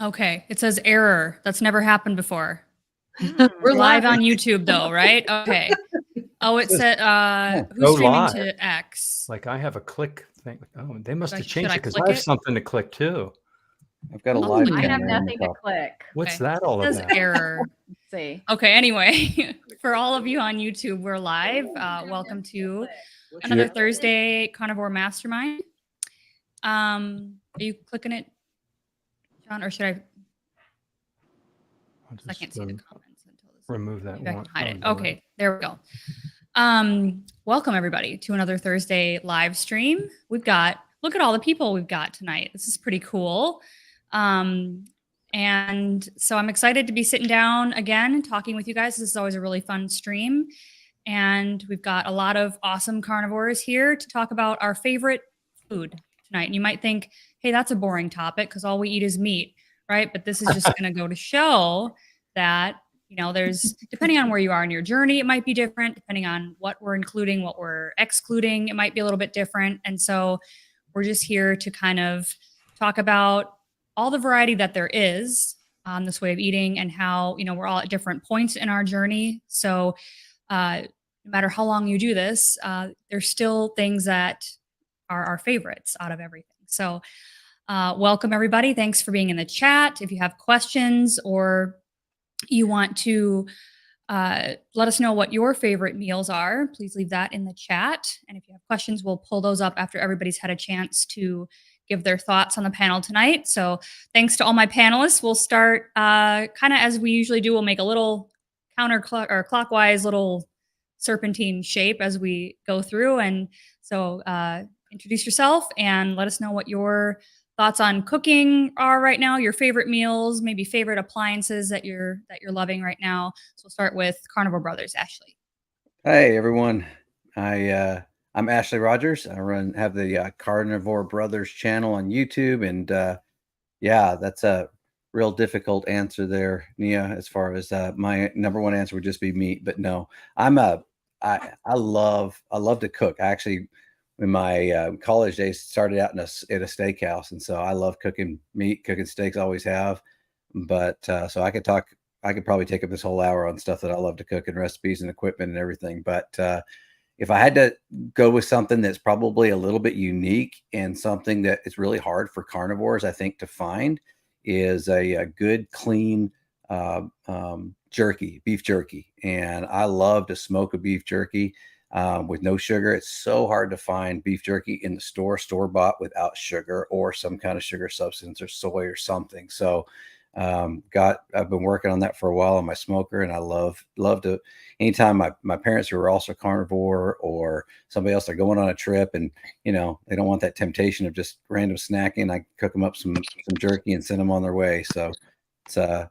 Okay, it says error. That's never happened before. We're Live on YouTube though, right? Okay. Oh, it said who's Go streaming live. to X? Like I have a click thing. Oh, they must have Should changed I it because click I have it? something to click too. I've got a Oh, live I I cam have there on the nothing to top. click. What's Okay. that all It says about? error. Let's see. Okay, anyway, for all of you on YouTube, we're live. Welcome to another Thursday Carnivore Mastermind. Are you clicking it, John, or should I? I can't see the comments until this. Remove that Maybe I one. can hide it. Okay, there we go. Welcome everybody to another Thursday live stream. We've got, look at all the people we've got tonight. This is pretty cool. And so I'm excited to be sitting down again and talking with you guys. This is always a really fun stream. And we've got a lot of awesome carnivores here to talk about our favorite food tonight. And you might think, hey, that's a boring topic because all we eat is meat, right? But this is just going to go to show that, you know, there's, depending on where you are in your journey, it might be different. Depending on what we're including, what we're excluding, it might be a little bit different. And so we're just here to kind of talk about all the variety that there is on this way of eating and how, you know, we're all at different points in our journey. So no matter how long you do this, there's still things that are our favorites out of everything. So welcome everybody. Thanks for being in the chat. If you have questions or you want to let us know what your favorite meals are, please leave that in the chat. And if you have questions, we'll pull those up after everybody's had a chance to give their thoughts on the panel tonight. So thanks to all my panelists. We'll start kind of as we usually do. We'll make a little clockwise little serpentine shape as we go through. And so introduce yourself and let us know what your thoughts on cooking are right now, your favorite meals, maybe favorite appliances that you're loving right now. So we'll start with Carnivore Brothers, Ashley. Hey everyone, I'm Ashley Rogers. I have the Carnivore Brothers channel on YouTube, and yeah, that's a real difficult answer there, Nia. As far as my number one answer would just be meat, but no, I love to cook. I actually, in my college days, started out at a steakhouse, and so I love cooking meat, cooking steaks. Always have, but so I could probably take up this whole hour on stuff that I love to cook and recipes and equipment and everything. But if I had to go with something that's probably a little bit unique and something that is really hard for carnivores, I think, to find is a good, clean jerky, beef jerky. And I love to smoke a beef jerky with no sugar. It's so hard to find beef jerky in the store-bought without sugar or some kind of sugar substance or soy or something. So I've been working on that for a while on my smoker, and I love to, anytime my parents, who are also carnivore, or somebody else, are going on a trip and, you know, they don't want that temptation of just random snacking, I cook them up some jerky and send them on their way. So it's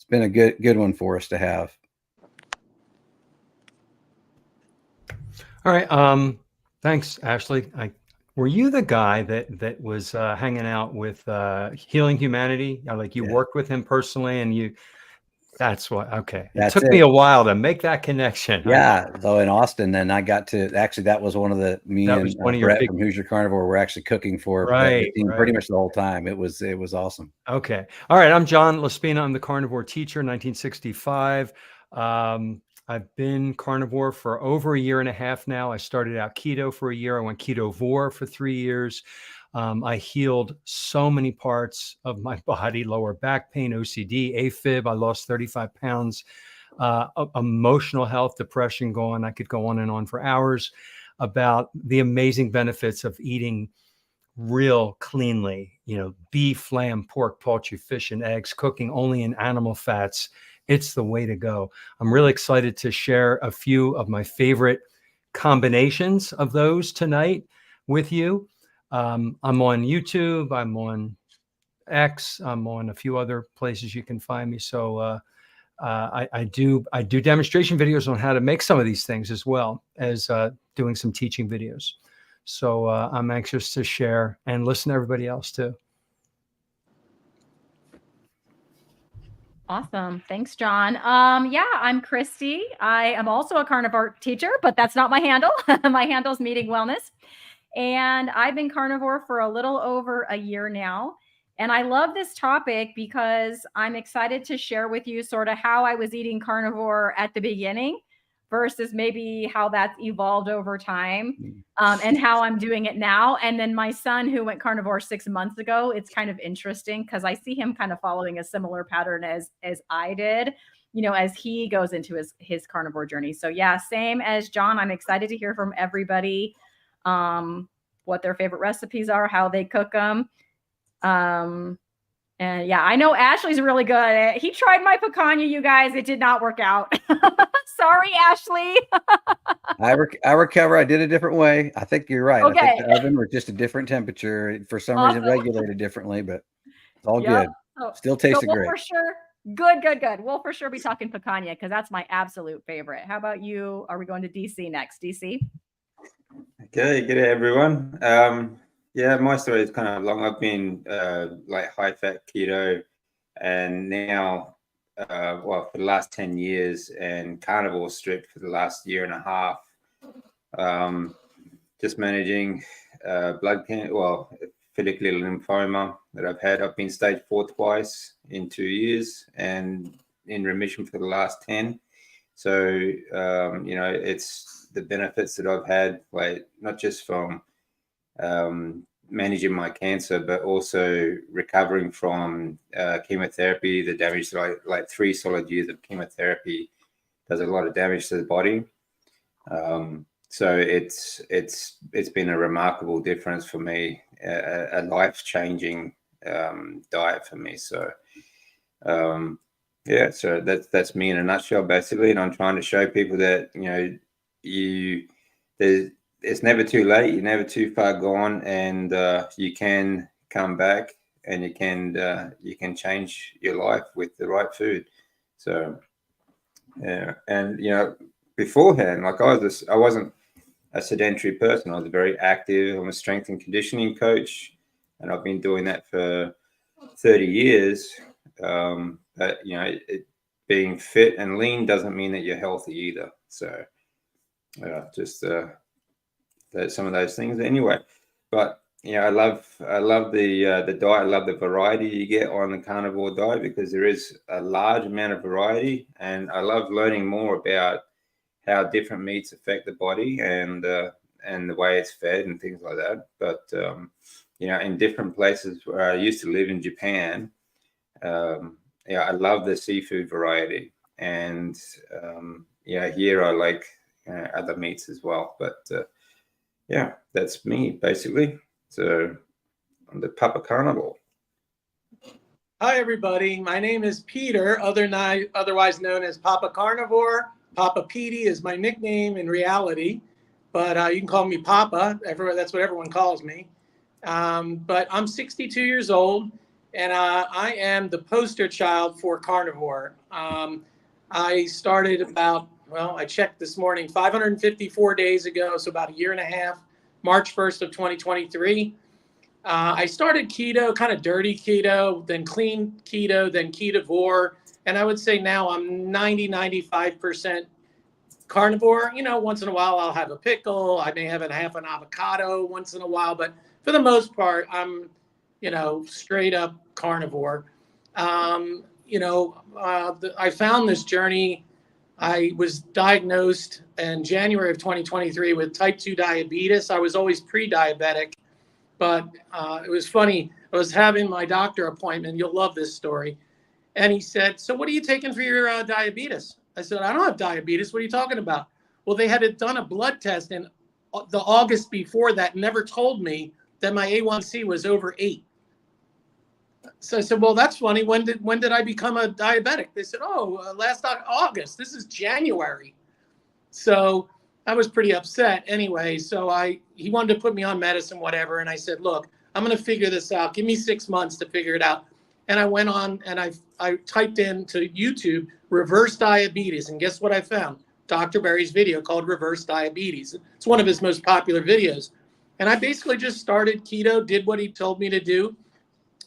been a good one for us to have. All right. Thanks, Ashley. Were you the guy that was hanging out with Healing Humanity? Like you worked with him personally, and that's what. Okay, it took me a while to make that connection. Yeah, though in Austin, and I got to actually, that was one of the and Brett from Who's Your Carnivore were actually cooking for the team pretty much the whole time. It was awesome. Okay, all right. I'm John Laspina. I'm the Carnivore Teacher, 1965. I've been carnivore for over a year and a half now. I started out keto for a year. I went ketovore for 3 years. I healed so many parts of my body: lower back pain, OCD, AFib. I lost 35 pounds. Emotional health, depression, I could go on and on for hours about the amazing benefits of eating real cleanly, you know, beef, lamb, pork, poultry, fish, and eggs, cooking only in animal fats. It's the way to go. I'm really excited to share a few of my favorite combinations of those tonight with you. I'm on YouTube. I'm on X. I'm on a few other places you can find me. So I do demonstration videos on how to make some of these things, as well as doing some teaching videos. So I'm anxious to share and listen to everybody else too. Awesome. Thanks, John. Yeah, I'm Christy. I am also a carnivore teacher, but that's not my handle. My handle is Meeting Wellness. And I've been carnivore for a little over a year now. And I love this topic because I'm excited to share with you sort of how I was eating carnivore at the beginning versus maybe how that's evolved over time, and how I'm doing it now. And then my son, who went carnivore 6 months ago, it's kind of interesting because I see him kind of following a similar pattern as I did, as he goes into his carnivore journey. So yeah, same as John, I'm excited to hear from everybody, what their favorite recipes are, how they cook them. And yeah, I know Ashley's really good at it. He tried my picanha, you guys. It did not work out. Sorry, Ashley. I recover. I did a different way. I think you're right. Okay. I think the oven was just a different temperature. For some reason, regulated differently, but it's all good. Still tasted great. For sure. Good. We'll for sure be talking picanha because that's my absolute favorite. How about you? Are we going to DC next? DC? Okay, good day, everyone. Yeah, my story is kind of long. I've been like high-fat keto, and now, well, for the last 10 years, and carnivore strict for the last year and a half. Just managing blood cancer, well, follicular lymphoma that I've had. I've been stage 4 twice in 2 years, and in remission for the last 10. So, it's the benefits that I've had, like not just from managing my cancer, but also recovering from chemotherapy. The damage, like 3 solid years of chemotherapy, does a lot of damage to the body. So it's been a remarkable difference for me, a life-changing diet for me. So yeah, so that's me in a nutshell, basically. And I'm trying to show people that it's never too late, you're never too far gone, and you can come back, and you can change your life with the right food. So yeah, and beforehand, like I wasn't a sedentary person. I was very active. I'm a strength and conditioning coach, and I've been doing that for 30 years. But being fit and lean doesn't mean that you're healthy either. So just some of those things anyway. But I love the diet. I love the variety you get on the carnivore diet, because there is a large amount of variety, and I love learning more about how different meats affect the body and the way it's fed and things like that. But in different places where I used to live in Japan, I love the seafood variety, and here I like other meats as well. But that's me basically. So I'm the Papa Carnivore. Hi everybody, my name is Peter, otherwise known as Papa Carnivore. Papa Petey is my nickname in reality, but you can call me Papa. That's what everyone calls me. But I'm 62 years old, and I am the poster child for carnivore. I started I checked this morning, 554 days ago, so about a year and a half, March 1st of 2023. I started keto, kind of dirty keto, then clean keto, then ketovore. And I would say now I'm 95% carnivore. Once in a while I'll have a pickle. I may have half an avocado once in a while, but for the most part, I'm, straight up carnivore. I found this journey. I was diagnosed in January of 2023 with type 2 diabetes. I was always pre-diabetic, but it was funny. I was having my doctor appointment. You'll love this story. And he said, "So what are you taking for your diabetes?" I said, "I don't have diabetes. What are you talking about?" Well, they had done a blood test in the August before that, never told me that my A1C was over 8. So I said, "Well, that's funny. When did I become a diabetic?" They said, last August. This is January. So I was pretty upset anyway. So he wanted to put me on medicine, whatever. And I said, "Look, I'm going to figure this out. Give me 6 months to figure it out." And I went on and I typed into YouTube reverse diabetes, and guess what I found? Dr. Berry's video called Reverse Diabetes. It's one of his most popular videos. And I basically just started keto, did what he told me to do.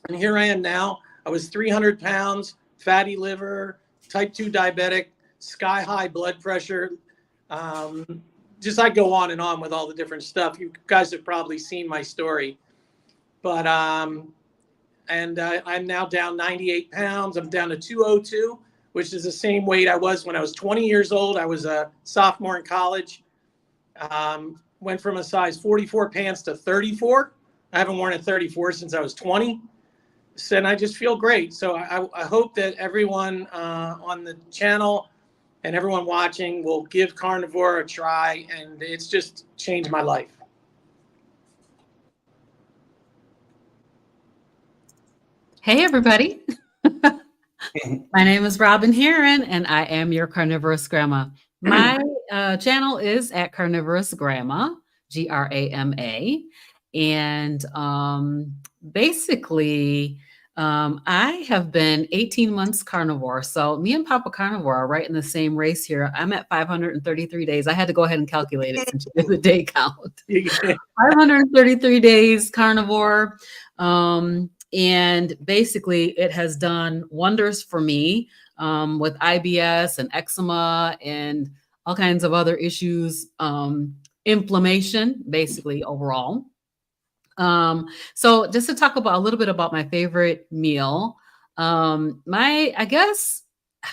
And here I am now. I was 300 pounds, fatty liver, type 2 diabetic, sky high blood pressure. Just I go on and on with all the different stuff. You guys have probably seen my story. But and I'm now down 98 pounds. I'm down to 202, which is the same weight I was when I was 20 years old. I was a sophomore in college. Went from a size 44 pants to 34. I haven't worn a 34 since I was 20. So, and I just feel great. So I hope that everyone on the channel and everyone watching will give carnivore a try, and it's just changed my life. Hey, everybody. My name is Robin Heron, and I am your carnivorous grandma. My channel is at Carnivorous Grandma, Grama. And basically, I have been 18 months carnivore. So me and Papa Carnivore are right in the same race here. I'm at 533 days. I had to go ahead and calculate it since you did the day count. 533 days carnivore. And basically, it has done wonders for me with IBS and eczema and all kinds of other issues, inflammation, basically overall. So just to talk about a little bit about my favorite meal, I guess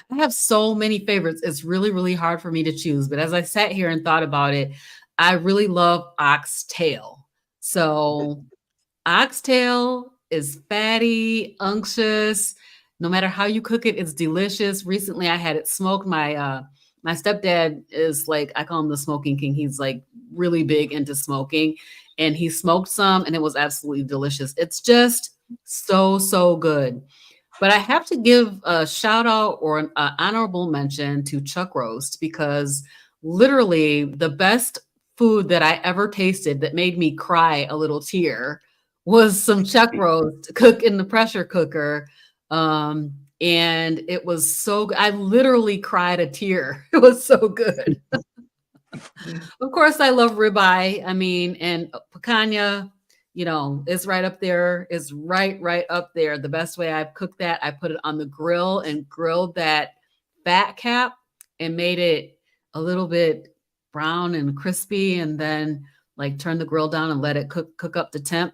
I have so many favorites. It's really, really hard for me to choose. But as I sat here and thought about it, I really love oxtail. So oxtail is fatty, unctuous. No matter how you cook it, it's delicious. Recently, I had it smoked. My stepdad is like, I call him the smoking king. He's like really big into smoking, and he smoked some, and it was absolutely delicious. It's just so, so good. But I have to give a shout out or an honorable mention to chuck roast, because literally the best food that I ever tasted that made me cry a little tear was some chuck roast cooked in the pressure cooker. And it was so good. I literally cried a tear. It was so good. Of course, I love ribeye. I mean, and picanha, you know, it's right up there. It's right up there. The best way I've cooked that, I put it on the grill and grilled that fat cap and made it a little bit brown and crispy, and then like turn the grill down and let it cook up to temp.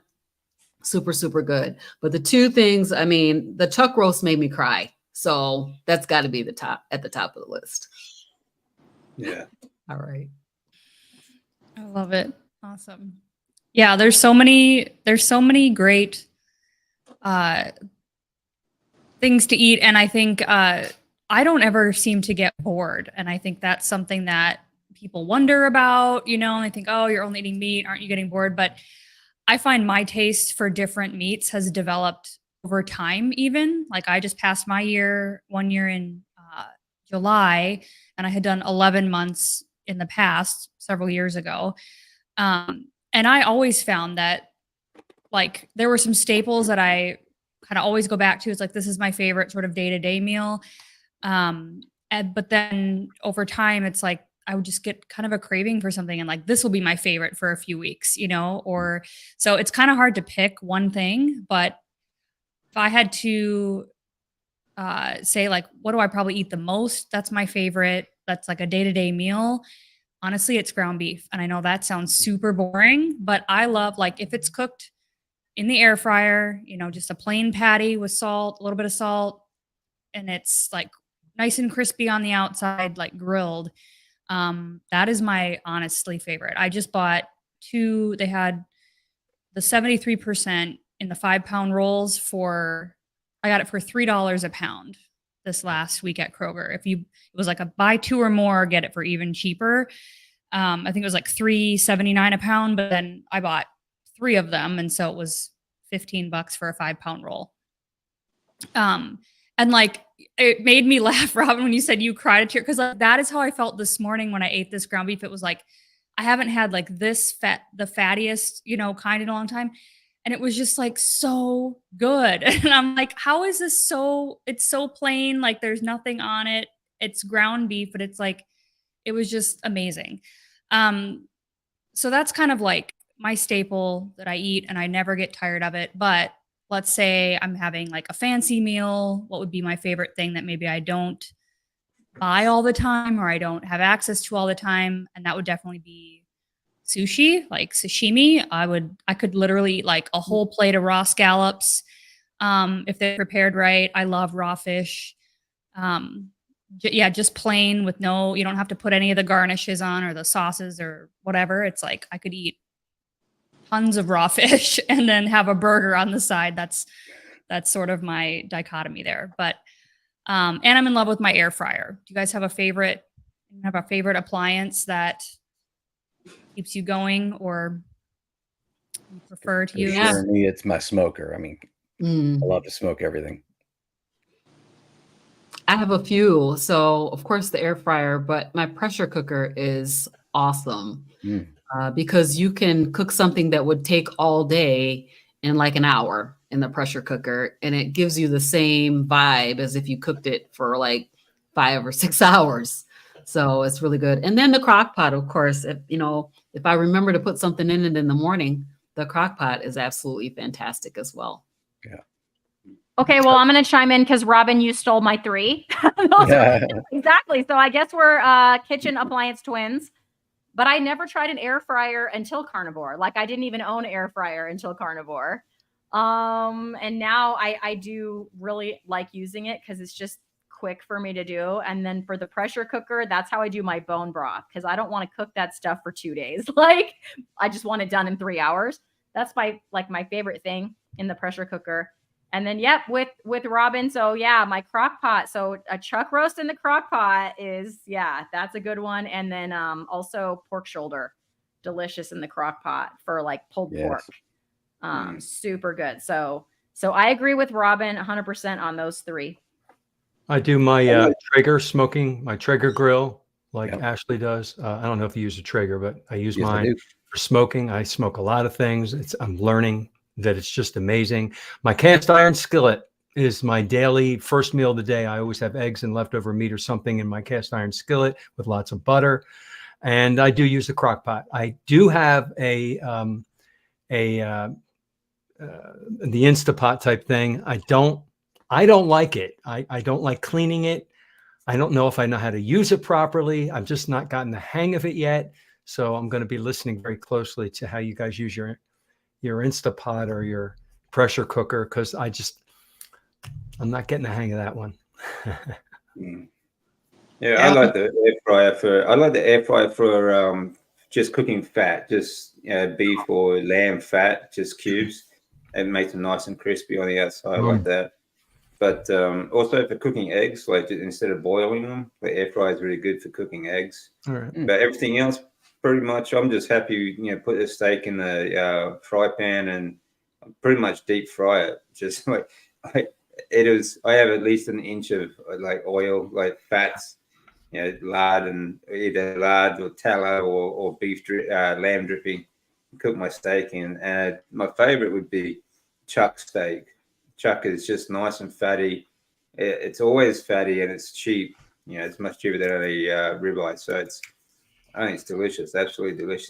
Super, super good. But the two things, I mean, the chuck roast made me cry. So that's got to be at the top of the list. Yeah. All right. I love it. Awesome. Yeah, there's so many great things to eat. And I think I don't ever seem to get bored. And I think that's something that people wonder about, you know, and they think, oh, you're only eating meat. Aren't you getting bored? But I find my taste for different meats has developed over time even. Like I just passed my 1 year in July, and I had done 11 months in the past several years ago. And I always found that like there were some staples that I kind of always go back to. It's like, this is my favorite sort of day-to-day meal. But then over time, it's like, I would just get kind of a craving for something and like, this will be my favorite for a few weeks, you know, or so it's kind of hard to pick one thing. But if I had to say like, what do I probably eat the most? That's my favorite. That's like a day-to-day meal. Honestly, it's ground beef. And I know that sounds super boring, but I love like if it's cooked in the air fryer, you know, just a plain patty with salt, a little bit of salt, and it's like nice and crispy on the outside, like grilled. That is my honestly favorite. I just bought two. They had the 73% in the 5-pound rolls I got it for $3 a pound this last week at Kroger. It was like a buy two or more, get it for even cheaper. I think it was like $3.79 a pound, but then I bought 3 of them. And so it was $15 for a 5-pound roll. And like, it made me laugh, Robin, when you said you cried a tear, because like, that is how I felt this morning when I ate this ground beef. It was like, I haven't had like this the fattiest, you know, kind in a long time. And it was just like so good. And I'm like, how is this it's so plain. Like there's nothing on it. It's ground beef, but it's like, it was just amazing. So that's kind of like my staple that I eat and I never get tired of it. But let's say I'm having like a fancy meal. What would be my favorite thing that maybe I don't buy all the time or I don't have access to all the time? And that would definitely be sushi, like sashimi. I could literally eat like a whole plate of raw scallops. if they're prepared right. I love raw fish. Just plain with you don't have to put any of the garnishes on or the sauces or whatever. It's like I could eat tons of raw fish and then have a burger on the side. That's sort of my dichotomy there. But and I'm in love with my air fryer. Do you guys have a favorite appliance that keeps you going or you prefer to use? For me, it's my smoker. I mean, I love to smoke everything. I have a few. So, of course, the air fryer, but my pressure cooker is awesome because you can cook something that would take all day in like an hour in the pressure cooker, and it gives you the same vibe as if you cooked it for like 5 or 6 hours. So it's really good. And then the crock pot, of course, if I remember to put something in it in the morning, the crock pot is absolutely fantastic as well. Yeah. Okay, well, I'm going to chime in because Robin, you stole my 3. Exactly. So I guess we're kitchen appliance twins. But I never tried an air fryer until Carnivore. Like I didn't even own an air fryer until Carnivore. And now I do really like using it because it's just quick for me to do. And then for the pressure cooker, that's how I do my bone broth because I don't want to cook that stuff for 2 days. Like I just want it done in 3 hours. That's my favorite thing in the pressure cooker. And then, yep, with Robin. So yeah, my crock pot. So a chuck roast in the crock pot is, that's a good one. And then also pork shoulder, delicious in the crock pot for like pulled pork. Super good. So I agree with Robin 100% on those 3. I do my Traeger smoking, my Traeger grill, like Ashley does. I don't know if you use a Traeger, but I use mine for smoking. I smoke a lot of things. I'm learning that it's just amazing. My cast iron skillet is my daily first meal of the day. I always have eggs and leftover meat or something in my cast iron skillet with lots of butter. And I do use the crock pot. I do have the Instapot type thing. I don't like it. I don't like cleaning it. I don't know if I know how to use it properly. I've just not gotten the hang of it yet. So I'm going to be listening very closely to how you guys use your Instapot or your pressure cooker because I'm not getting the hang of that one. Yeah, I like the air fryer for just cooking fat, just beef or lamb fat, just cubes. It makes them nice and crispy on the outside like that. But also for cooking eggs, like instead of boiling them, the air fryer is really good for cooking eggs. All right. But everything else, pretty much, I'm just happy, put the steak in the fry pan and pretty much deep fry it. Just like I have at least an inch of like oil, like fats, lard and either lard or tallow or beef lamb dripping. Cook my steak in, and my favorite would be chuck steak. Chuck is just nice and fatty. It's always fatty and it's cheap. It's much cheaper than a ribeye. So I think it's delicious, absolutely delicious.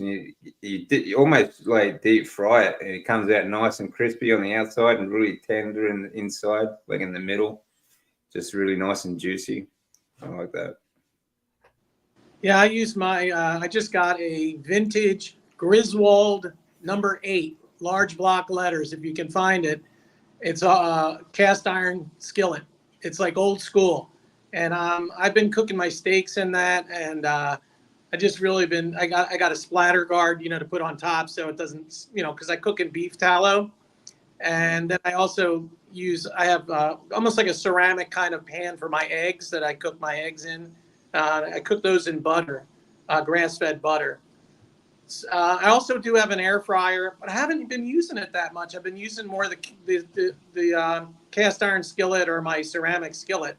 You almost like deep fry it, and it comes out nice and crispy on the outside and really tender in the inside, like in the middle, just really nice and juicy. I like that. Yeah, I use I just got a vintage Griswold number 8, large block letters, if you can find it. It's a cast iron skillet. It's like old school. And I've been cooking my steaks in that, and I just really I got a splatter guard, to put on top so it doesn't, because I cook in beef tallow. And then I also I have almost like a ceramic kind of pan for my eggs that I cook my eggs in. I cook those in butter, grass-fed butter. I also do have an air fryer, but I haven't been using it that much. I've been using more the cast iron skillet or my ceramic skillet.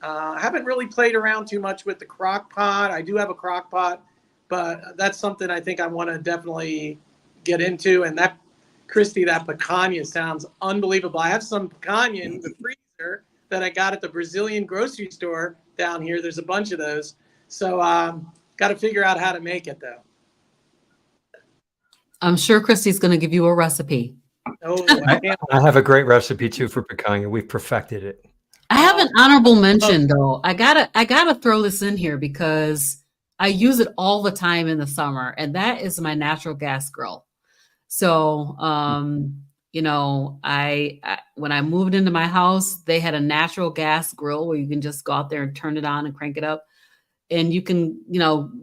I haven't really played around too much with the crock pot. I do have a crock pot, but that's something I think I want to definitely get into. And that, Christy, that picanha sounds unbelievable. I have some picanha in the freezer that I got at the Brazilian grocery store down here. There's a bunch of those. So got to figure out how to make it, though. I'm sure Christy's going to give you a recipe. Oh, I have a great recipe too for picanha. We've perfected it. I have an honorable mention though. I gotta throw this in here because I use it all the time in the summer, and that is my natural gas grill. So, when I moved into my house, they had a natural gas grill where you can just go out there and turn it on and crank it up. And you can,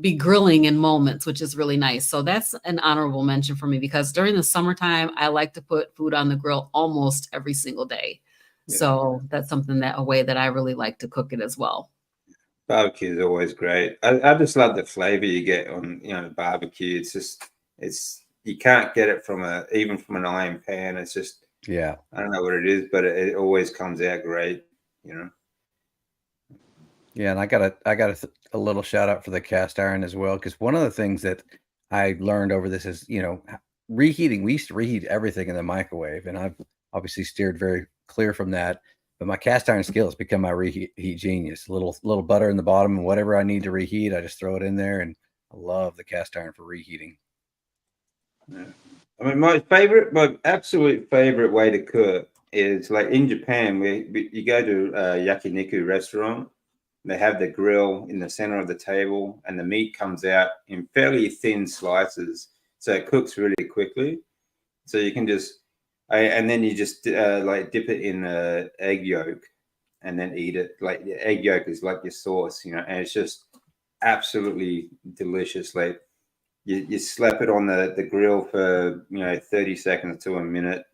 be grilling in moments, which is really nice. So that's an honorable mention for me, because during the summertime, I like to put food on the grill almost every single day. Yeah. So that's a way that I really like to cook it as well. Barbecue is always great. I just love the flavor you get on, barbecue. It's you can't get it even from an iron pan. It's just, Yeah. I don't know what it is, but it always comes out great, Yeah, and I got a little shout out for the cast iron as well, because one of the things that I learned over this is, reheating. We used to reheat everything in the microwave, and I've obviously steered very clear from that. But my cast iron skill has become my reheat genius. A little butter in the bottom, and whatever I need to reheat, I just throw it in there, and I love the cast iron for reheating. Yeah. I mean, my absolute favorite way to cook is like in Japan. You go to a yakiniku restaurant. They have the grill in the center of the table, and the meat comes out in fairly thin slices, so it cooks really quickly. So you can and then you just like dip it in egg yolk, and then eat it. Like the egg yolk is like your sauce, and it's just absolutely delicious. Like you slap it on the grill for 30 seconds to a minute,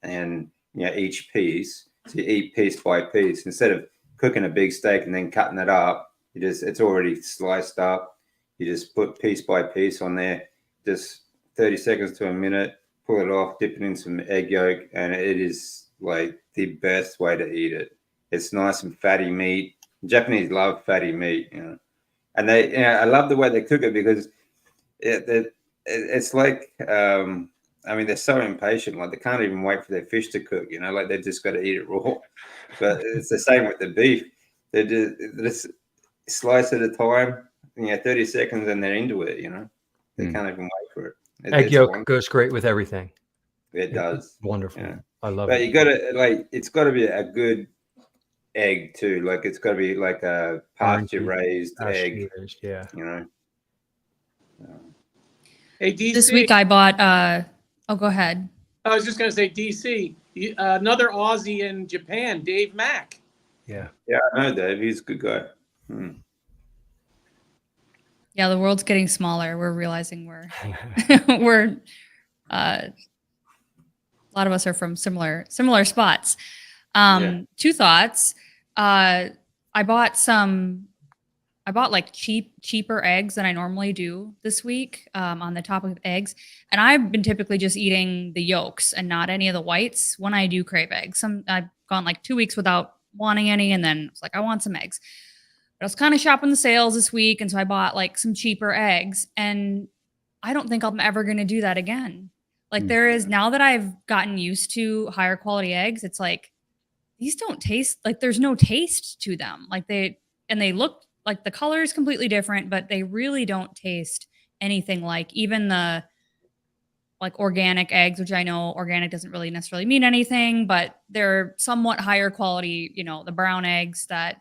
and each piece. So you eat piece by piece instead of cooking a big steak and then cutting it up. It's already sliced up. You just put piece by piece on there, just 30 seconds to a minute, pull it off, dip it in some egg yolk, and it is like the best way to eat it. It's nice and fatty meat. Japanese love fatty meat, and I love the way they cook it, because it's like, they're so impatient. Like they can't even wait for their fish to cook, like they just got to eat it raw. But it's the same with the beef. They just slice at a time, 30 seconds, and they're into it, They can't even wait for it. Egg yolk goes great with everything. It does. Wonderful. Yeah. I love but it. You got to, it's got to be a good egg too. Like it's got to be like a pasture-raised egg, yeah. Hey, DC. This week I bought, go ahead. I was just going to say, DC, another Aussie in Japan, Dave Mack. Yeah. Yeah, I know Dave. He's a good guy. Yeah, the world's getting smaller. We're realizing we're a lot of us are from similar spots. Two thoughts. I bought like cheaper eggs than I normally do this week, on the topic of eggs. And I've been typically just eating the yolks and not any of the whites when I do crave eggs. I've gone like 2 weeks without wanting any, and then it's like, I want some eggs. But I was kind of shopping the sales this week, and so I bought like some cheaper eggs, and I don't think I'm ever going to do that again. Like now that I've gotten used to higher quality eggs, it's like, these don't taste like, there's no taste to them. Like they look like the color is completely different, but they really don't taste anything like even the like organic eggs, which I know organic doesn't really necessarily mean anything, but they're somewhat higher quality, the brown eggs that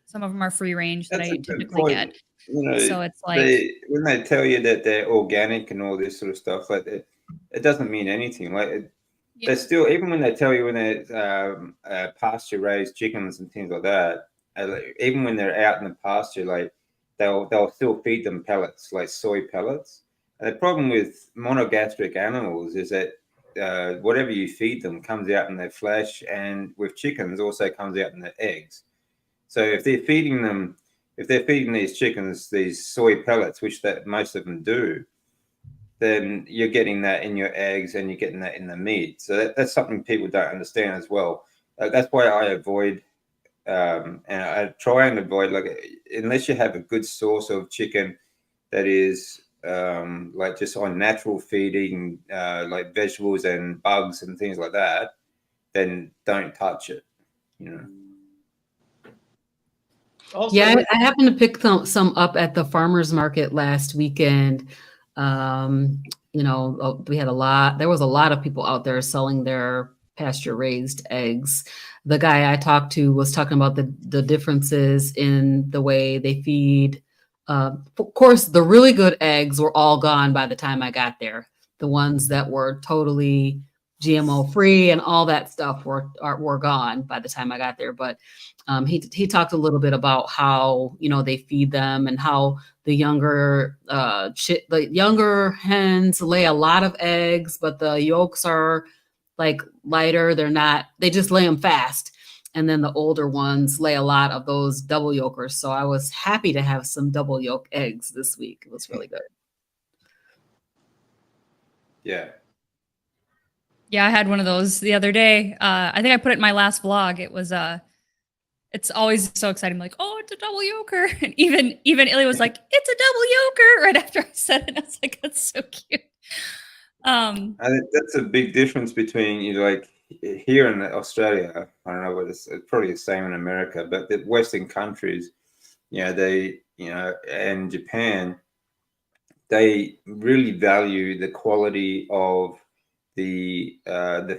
some of them are free range that I typically get. So it's like when they tell you that they're organic and all this sort of stuff, like that, it doesn't mean anything. Like they're still, even when they tell you when they're pasture raised chickens and things like that, even when they're out in the pasture, like they'll still feed them pellets, like soy pellets. And the problem with monogastric animals is that whatever you feed them comes out in their flesh, and with chickens also comes out in their eggs. So if they're feeding these chickens these soy pellets, which that most of them do, then you're getting that in your eggs and you're getting that in the meat. So that's something people don't understand as well. That's why I avoid, and I try and avoid, like, unless you have a good source of chicken that is like just on natural feeding, like vegetables and bugs and things like that, then don't touch it, Also, Yeah, I happened to pick some up at the farmer's market last weekend. We had there was a lot of people out there selling their pasture raised eggs. The guy I talked to was talking about the differences in the way they feed. Of course, the really good eggs were all gone by the time I got there. The ones that were totally GMO free and all that stuff were gone by the time I got there. But he talked a little bit about how, you know, they feed them and how the younger hens lay a lot of eggs, but the yolks are like lighter. They just lay them fast. And then the older ones lay a lot of those double yolkers. So I was happy to have some double yolk eggs this week. It was really good. Yeah. Yeah, I had one of those the other day. I think I put it in my last vlog. It was it's always so exciting. Like, oh, it's a double yolker. And even Ilya was like, it's a double yolker right after I said it. I was like, that's so cute. I think that's a big difference between, you know, like here in Australia, I don't know whether it's probably the same in America, but the Western countries, you know, and Japan, they really value the quality of the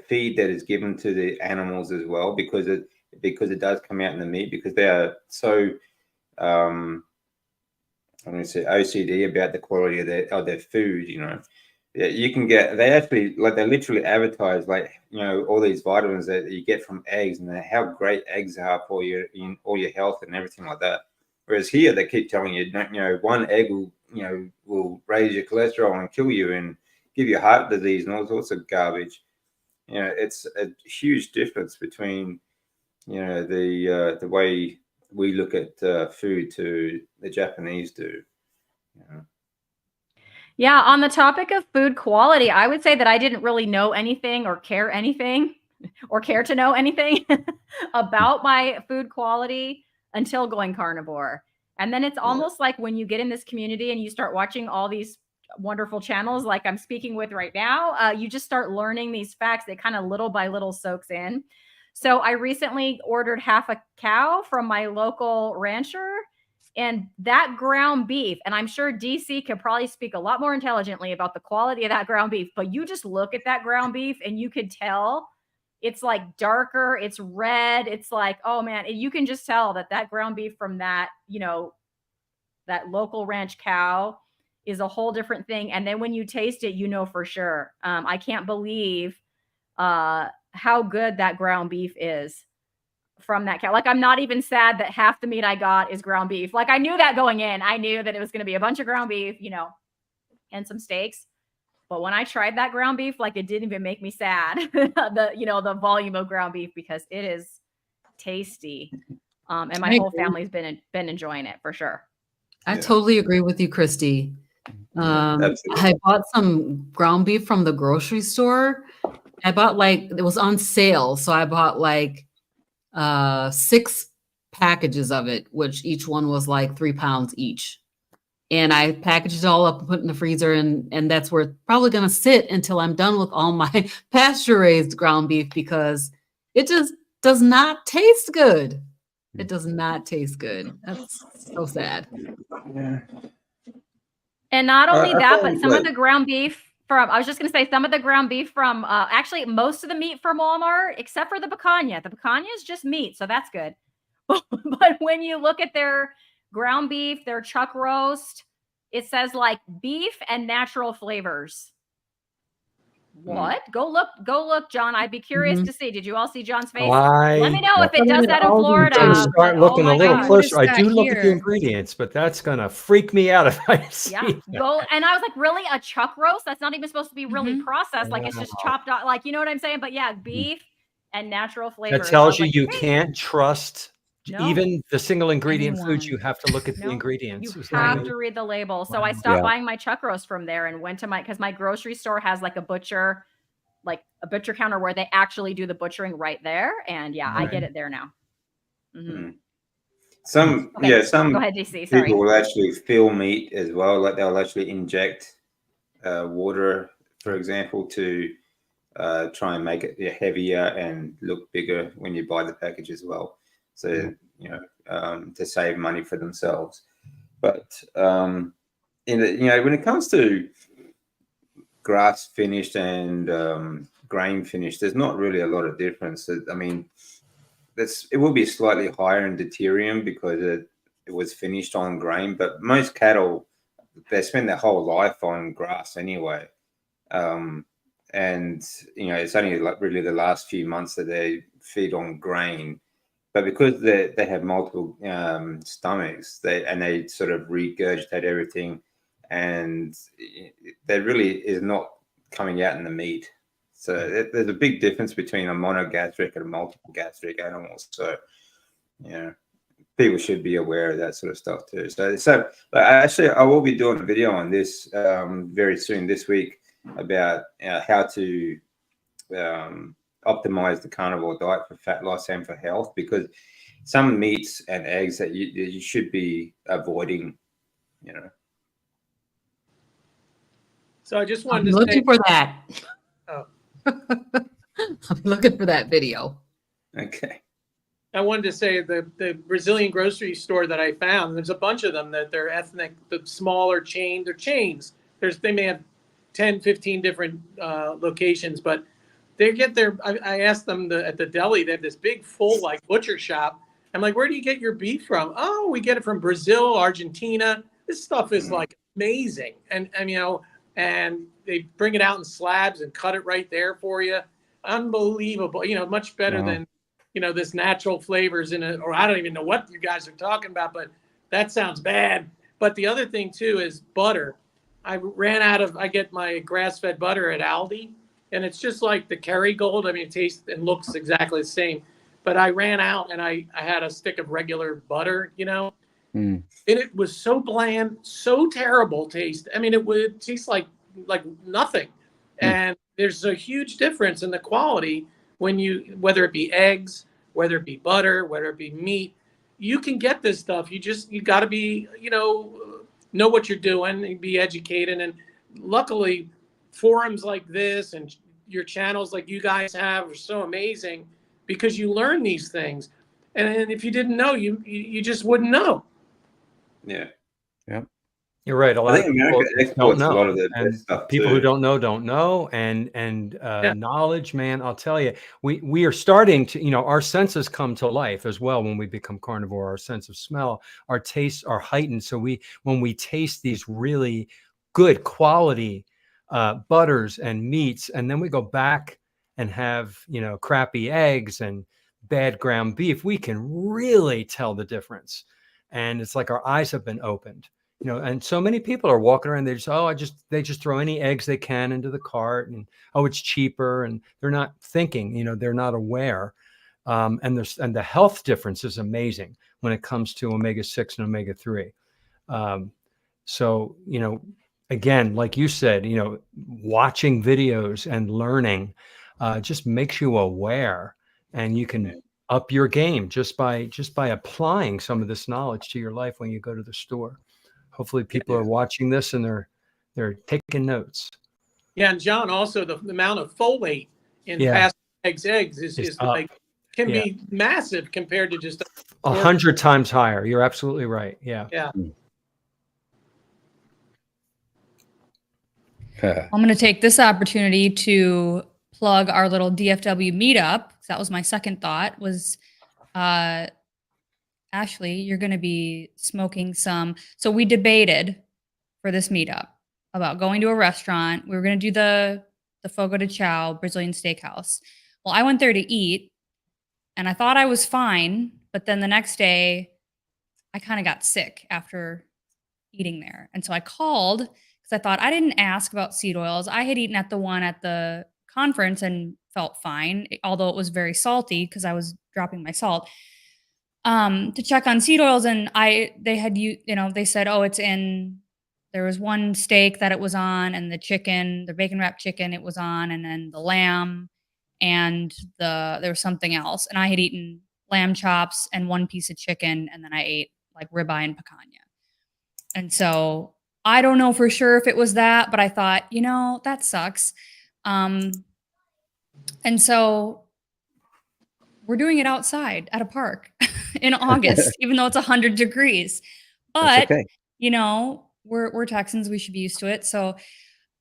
feed that is given to the animals as well, because it does come out in the meat, because they are so I'm going to say OCD about the quality of their food. You know, yeah, you can get, they literally advertise, like, you know, all these vitamins that you get from eggs, and how great eggs are for all your health and everything like that. Whereas here they keep telling you, you know, one egg will raise your cholesterol and kill you and give you heart disease and all sorts of garbage. You know, it's a huge difference between, you know, the way we look at food to the Japanese do. You know? Yeah, on the topic of food quality, I would say that I didn't really know anything or care to know anything about my food quality until going carnivore. And then it's almost like when you get in this community and you start watching all these wonderful channels like I'm speaking with right now, you just start learning these facts that kind of little by little soaks in. So I recently ordered half a cow from my local rancher, and that ground beef, and I'm sure DC could probably speak a lot more intelligently about the quality of that ground beef, but you just look at that ground beef and you could tell it's like darker, it's red, it's like, oh man, you can just tell that ground beef from that, you know, that local ranch cow is a whole different thing. And then when you taste it, you know for sure. I can't believe how good that ground beef is from that cow. Like, I'm not even sad that half the meat I got is ground beef. Like, I knew that going in. I knew that it was going to be a bunch of ground beef, you know, and some steaks. But when I tried that ground beef, like, it didn't even make me sad, the volume of ground beef, because it is tasty. And my whole family's been enjoying it for sure. I totally agree with you, Christy. I bought some ground beef from the grocery store. I bought, like, it was on sale. So I bought like 6 packages of it, which each one was like 3 pounds each. And I packaged it all up and put it in the freezer. And that's where it's probably going to sit until I'm done with all my pasture raised ground beef, because it just does not taste good. It does not taste good. That's so sad. Yeah. And not only that, but some of the ground beef from, I was just going to say, some of the ground beef from, actually most of the meat from Walmart, except for the picanha. The picanha is just meat, so that's good. But when you look at their ground beef, their chuck roast, it says like beef and natural flavors. What? Go look, John. I'd be curious to see. Did you all see John's face? Let me know if it does that in Florida. Start looking a little closer. I do look at the here. ingredients, but that's gonna freak me out if I see that. Go. And I was like, really, a chuck roast? That's not even supposed to be really processed. Like, it's just chopped up. Like, you know what I'm saying? But yeah, beef and natural flavors. That tells you you can't trust No. even the single ingredient foods. You have to look at the No. ingredients. You have to read the label. So I stopped buying my chuck roast from there and went to because my grocery store has like a butcher counter where they actually do the butchering right there. And I get it there now. Some go ahead, DC. Sorry. People will actually fill meat as well. Like, they'll actually inject water, for example, to try and make it heavier and look bigger when you buy the package as well. So, you know, to save money for themselves. But, when it comes to grass finished and grain finished, there's not really a lot of difference. I mean, it will be slightly higher in deuterium because it was finished on grain, but most cattle, they spend their whole life on grass anyway. and it's only like really the last few months that they feed on grain. But because they have multiple stomachs, they sort of regurgitate everything, and there really is not coming out in the meat. So there's a big difference between a monogastric and a multiple gastric animal. So people should be aware of that sort of stuff too. So actually, I will be doing a video on this very soon this week about how to optimize the carnivore diet for fat loss and for health, because some meats and eggs that you should be avoiding. So I just I'm wanted to looking say, for that. Oh. I'm looking for that video. Okay. I wanted to say the Brazilian grocery store that I found, there's a bunch of them that they're ethnic, the smaller chain, they're chains. They may have 10, 15 different locations, but they get I asked them at the deli, they have this big full like butcher shop. I'm like, where do you get your beef from? Oh, we get it from Brazil, Argentina. This stuff is like amazing. And and they bring it out in slabs and cut it right there for you. Unbelievable. Much better than, this natural flavors in it, or I don't even know what you guys are talking about, but that sounds bad. But the other thing too is butter. I get my grass-fed butter at Aldi, and it's just like the Kerrygold. I mean, it tastes and looks exactly the same. But I ran out and I had a stick of regular butter, and it was so bland, so terrible taste. I mean, it would taste like nothing. And there's a huge difference in the quality when whether it be eggs, whether it be butter, whether it be meat, you can get this stuff. You got to be, know what you're doing and be educated. And luckily, forums like this and your channels like you guys have are so amazing because you learn these things. And if you didn't know, you just wouldn't know. Yeah. Yep. You're right. A lot of people don't know. A lot of the best stuff people who don't know, and knowledge, man, I'll tell you, we are starting to, our senses come to life as well when we become carnivore. Our sense of smell, our tastes are heightened. So when we taste these really good quality butters and meats, and then we go back and have, crappy eggs and bad ground beef, we can really tell the difference. And it's like our eyes have been opened. And so many people are walking around. They just throw any eggs they can into the cart, and it's cheaper, and they're not thinking. They're not aware, and the health difference is amazing when it comes to omega-6 and omega-3. So again, like you said, watching videos and learning just makes you aware, and you can up your game just by applying some of this knowledge to your life when you go to the store. Hopefully people are watching this and they're taking notes. Yeah, and John, also the amount of folate in past eggs is like can be massive compared to just 100 times higher. You're absolutely right. Yeah. Yeah. I'm going to take this opportunity to plug our little DFW meetup. That was my second thought was, Ashley, you're going to be smoking some. So we debated for this meetup about going to a restaurant. We were going to do the Fogo de Chao Brazilian steakhouse. Well, I went there to eat and I thought I was fine. But then the next day I kind of got sick after eating there. And so I called because I thought I didn't ask about seed oils. I had eaten at the one at the conference and felt fine, although it was very salty because I was dropping my salt. To check on seed oils, and they said, it's in, there was one steak that it was on, and the chicken, the bacon wrapped chicken it was on, and then the lamb, and there was something else. And I had eaten lamb chops and one piece of chicken, and then I ate like ribeye and picanha. And so I don't know for sure if it was that, but I thought, that sucks. And so we're doing it outside at a park in August, even though it's 100 degrees. But, okay. We're Texans. We should be used to it. So,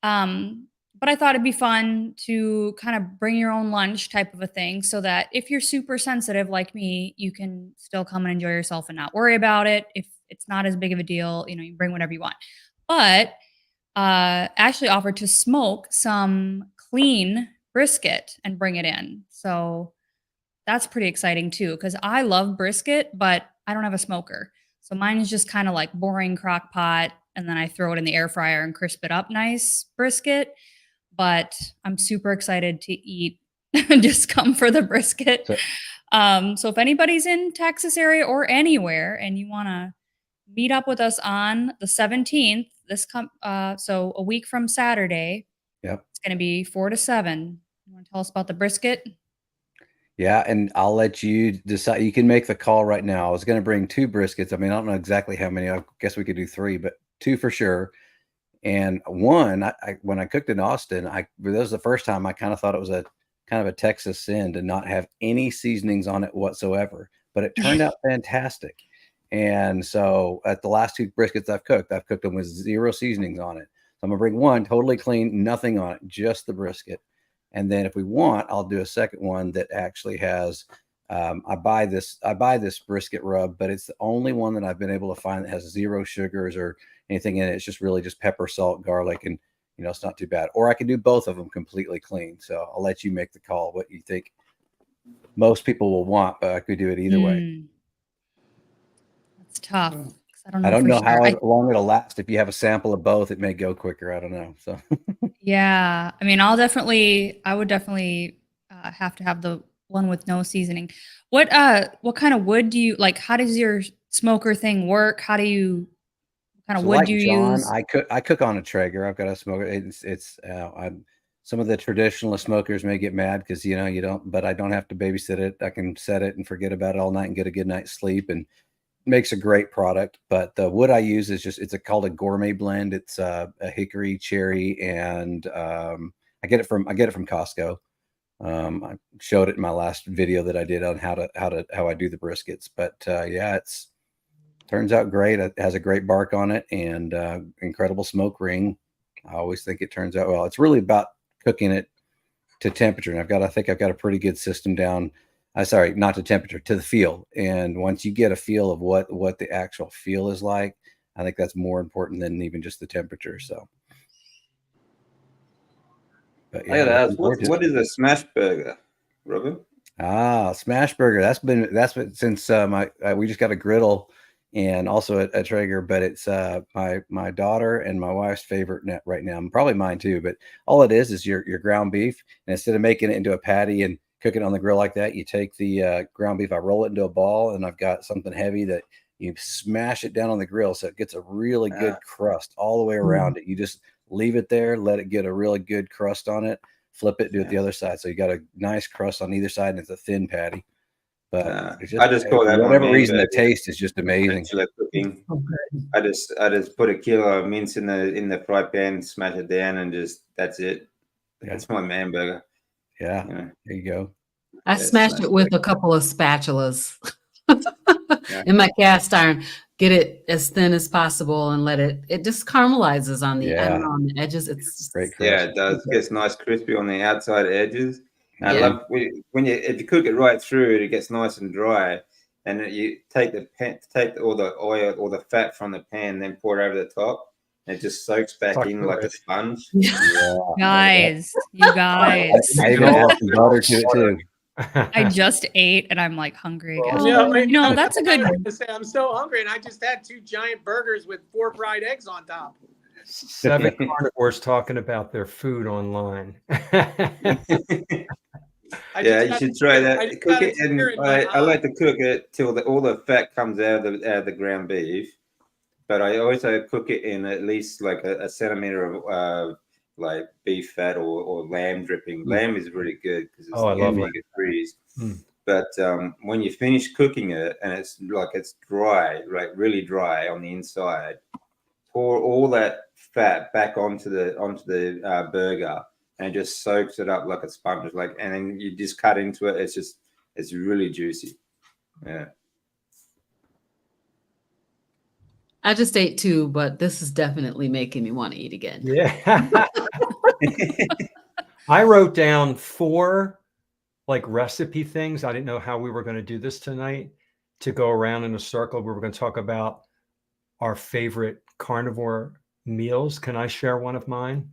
but I thought it'd be fun to kind of bring your own lunch type of a thing so that if you're super sensitive like me, you can still come and enjoy yourself and not worry about it. If it's not as big of a deal, you can bring whatever you want. But Ashley offered to smoke some clean brisket and bring it in. So that's pretty exciting too, because I love brisket, but I don't have a smoker. So mine is just kind of like boring crock pot, and then I throw it in the air fryer and crisp it up nice brisket. But I'm super excited to eat. Just come for the brisket. So if anybody's in Texas area or anywhere and you want to meet up with us on the 17th, so a week from Saturday, Yep. it's going to be 4 to 7. You want to tell us about the brisket? Yeah, and I'll let you decide. You can make the call right now. I was going to bring 2 briskets. I mean, I don't know exactly how many. I guess we could do 3, but 2 for sure. And one, when I cooked in Austin, that was the first time I kind of thought it was a kind of a Texas sin to not have any seasonings on it whatsoever. But it turned out fantastic. And so at the last 2 briskets I've cooked them with 0 seasonings on it. So I'm gonna bring one totally clean, nothing on it, just the brisket. And then if we want, I'll do a second one that actually has. I buy this brisket rub, but it's the only one that I've been able to find that has 0 sugars or anything in it. It's just really just pepper, salt, garlic, and it's not too bad. Or I can do both of them completely clean. So I'll let you make the call what you think most people will want, but I could do it either way. That's tough. I don't know how long it'll last. If you have a sample of both, it may go quicker. I don't know. So yeah, I mean, I would definitely have to have the one with no seasoning. What kind of wood do you like? How does your smoker thing work? What kind of wood do you use? I cook on a Traeger. I've got a smoker. Some of the traditional smokers may get mad because you don't, but I don't have to babysit it. I can set it and forget about it all night and get a good night's sleep, and makes a great product. But the wood I use is called a gourmet blend. It's a hickory, cherry, and I get it from Costco. I showed it in my last video that I did on how I do the briskets. But yeah, it's turns out great. It has a great bark on it and incredible smoke ring. I always think it turns out well. It's really about cooking it to temperature, and I think I've got a pretty good system down. Sorry, not to temperature, to the feel. And once you get a feel of what the actual feel is like, I think that's more important than even just the temperature. So, but yeah, I gotta ask, what is a smash burger, Robin? Smash burger. That's been since we just got a griddle and also a Traeger, but it's my daughter and my wife's favorite right now, and probably mine too. But all it is your ground beef, and instead of making it into a patty and cook it on the grill like that, you take the ground beef, I roll it into a ball, and I've got something heavy that you smash it down on the grill so it gets a really good crust all the way around it. You just leave it there, let it get a really good crust on it, flip it, do it the other side. So you got a nice crust on either side, and it's a thin patty. But I just call that for whatever reason, the taste is just amazing. I just put a kilo of mince in the fry pan, smash it down, and that's it. That's my man burger. Yeah, there you go. I smashed it with a couple of spatulas in my cast iron. Get it as thin as possible and let it just caramelizes on the on the edges. It's great. Yeah, it does. It gets nice crispy on the outside edges. I love if you cook it right through, it gets nice and dry. And you take all the oil or the fat from the pan, then pour it over the top. And it just soaks back in like a sponge. Guys, you guys. I even add some butter to it too. I just ate and I'm like hungry again. Yeah, that's a good. I'm so hungry, and I just had 2 giant burgers with 4 fried eggs on top. 7 carnivores talking about their food online. You should try that. Cook it, and I like to cook it till all the fat comes out of the ground beef. But I also cook it in at least like a centimeter of like beef fat or lamb dripping. Lamb is really good because it's omega-3s. But when you finish cooking it and it's dry, like really dry on the inside, pour all that fat back onto the burger, and it just soaks it up like a sponge. And then you just cut into it. It's really juicy. Yeah. I just ate 2, but this is definitely making me want to eat again. Yeah. I wrote down 4 recipe things. I didn't know how we were going to do this tonight, to go around in a circle. We were going to talk about our favorite carnivore meals. Can I share one of mine?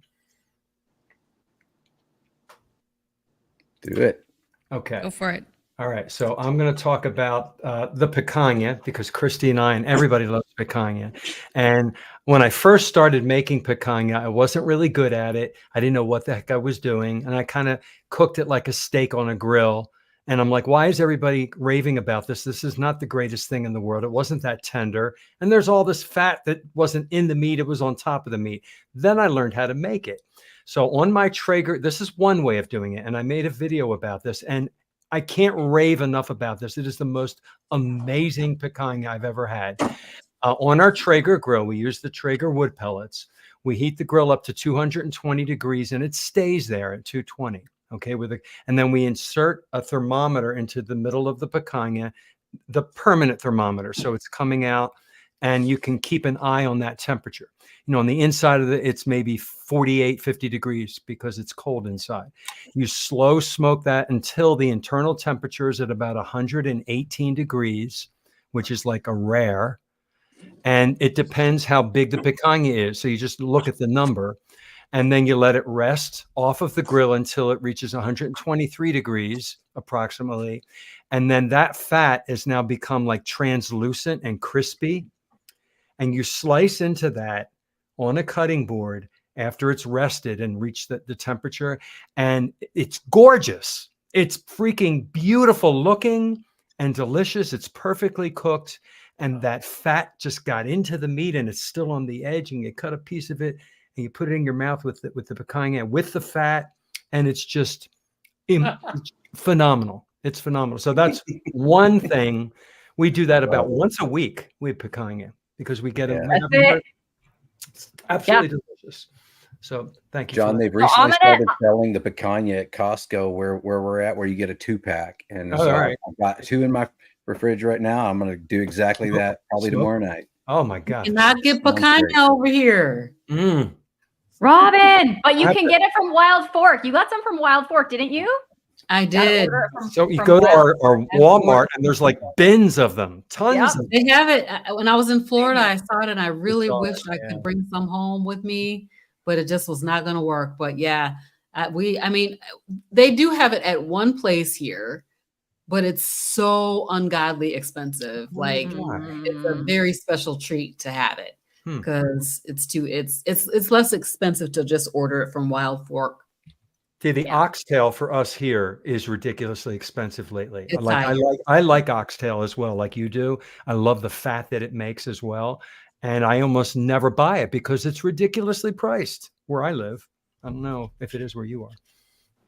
Do it. Okay. Go for it. All right. So I'm going to talk about the picanha because Christy and I and everybody loves picanha. And when I first started making picanha, I wasn't really good at it. I didn't know what the heck I was doing. And I kind of cooked it like a steak on a grill. And I'm like, why is everybody raving about this? This is not the greatest thing in the world. It wasn't that tender. And there's all this fat that wasn't in the meat. It was on top of the meat. Then I learned how to make it. So on my Traeger, this is one way of doing it. And I made a video about this. And I can't rave enough about this. It is the most amazing picanha I've ever had. On our Traeger grill, we use the Traeger wood pellets. We heat the grill up to 220 degrees and it stays there at 220. Okay, and then we insert a thermometer into the middle of the picanha, the permanent thermometer. So it's coming out and you can keep an eye on that temperature. You know, on the inside of it's maybe 48, 50 degrees because it's cold inside. You slow smoke that until the internal temperature is at about 118 degrees, which is like a rare. And it depends how big the picanha is. So you just look at the number and then you let it rest off of the grill until it reaches 123 degrees approximately. And then that fat has now become like translucent and crispy. And you slice into that on a cutting board after it's rested and reached the temperature. And it's gorgeous. It's freaking beautiful looking and delicious. It's perfectly cooked. And that fat just got into the meat and it's still on the edge. And you cut a piece of it and you put it in your mouth with the picanha, with the fat. And it's just phenomenal. It's phenomenal. So that's one thing. We do that about once a week with picanha because we get it's absolutely delicious. So thank you, John. for They've recently started selling the picanha at Costco, where we're at, where you get a 2-pack, and so I've got 2 in my refrigerator right now. I'm going to do exactly that probably tomorrow night. Oh my God! You cannot get picanha over here, Robin. But you can get it from Wild Fork. You got some from Wild Fork, didn't you? I did. So you go to our Walmart and there's like bins of them, tons of them. They have it. When I was in Florida, I saw it and I really wished I could bring some home with me, but it just was not going to work. But yeah, I mean, they do have it at one place here, but it's so ungodly expensive. Like it's a very special treat to have it because it's less expensive to just order it from Wild Fork. See, the oxtail for us here is ridiculously expensive lately. I like oxtail as well, like you do. I love the fat that it makes as well. And I almost never buy it because it's ridiculously priced where I live. I don't know if it is where you are.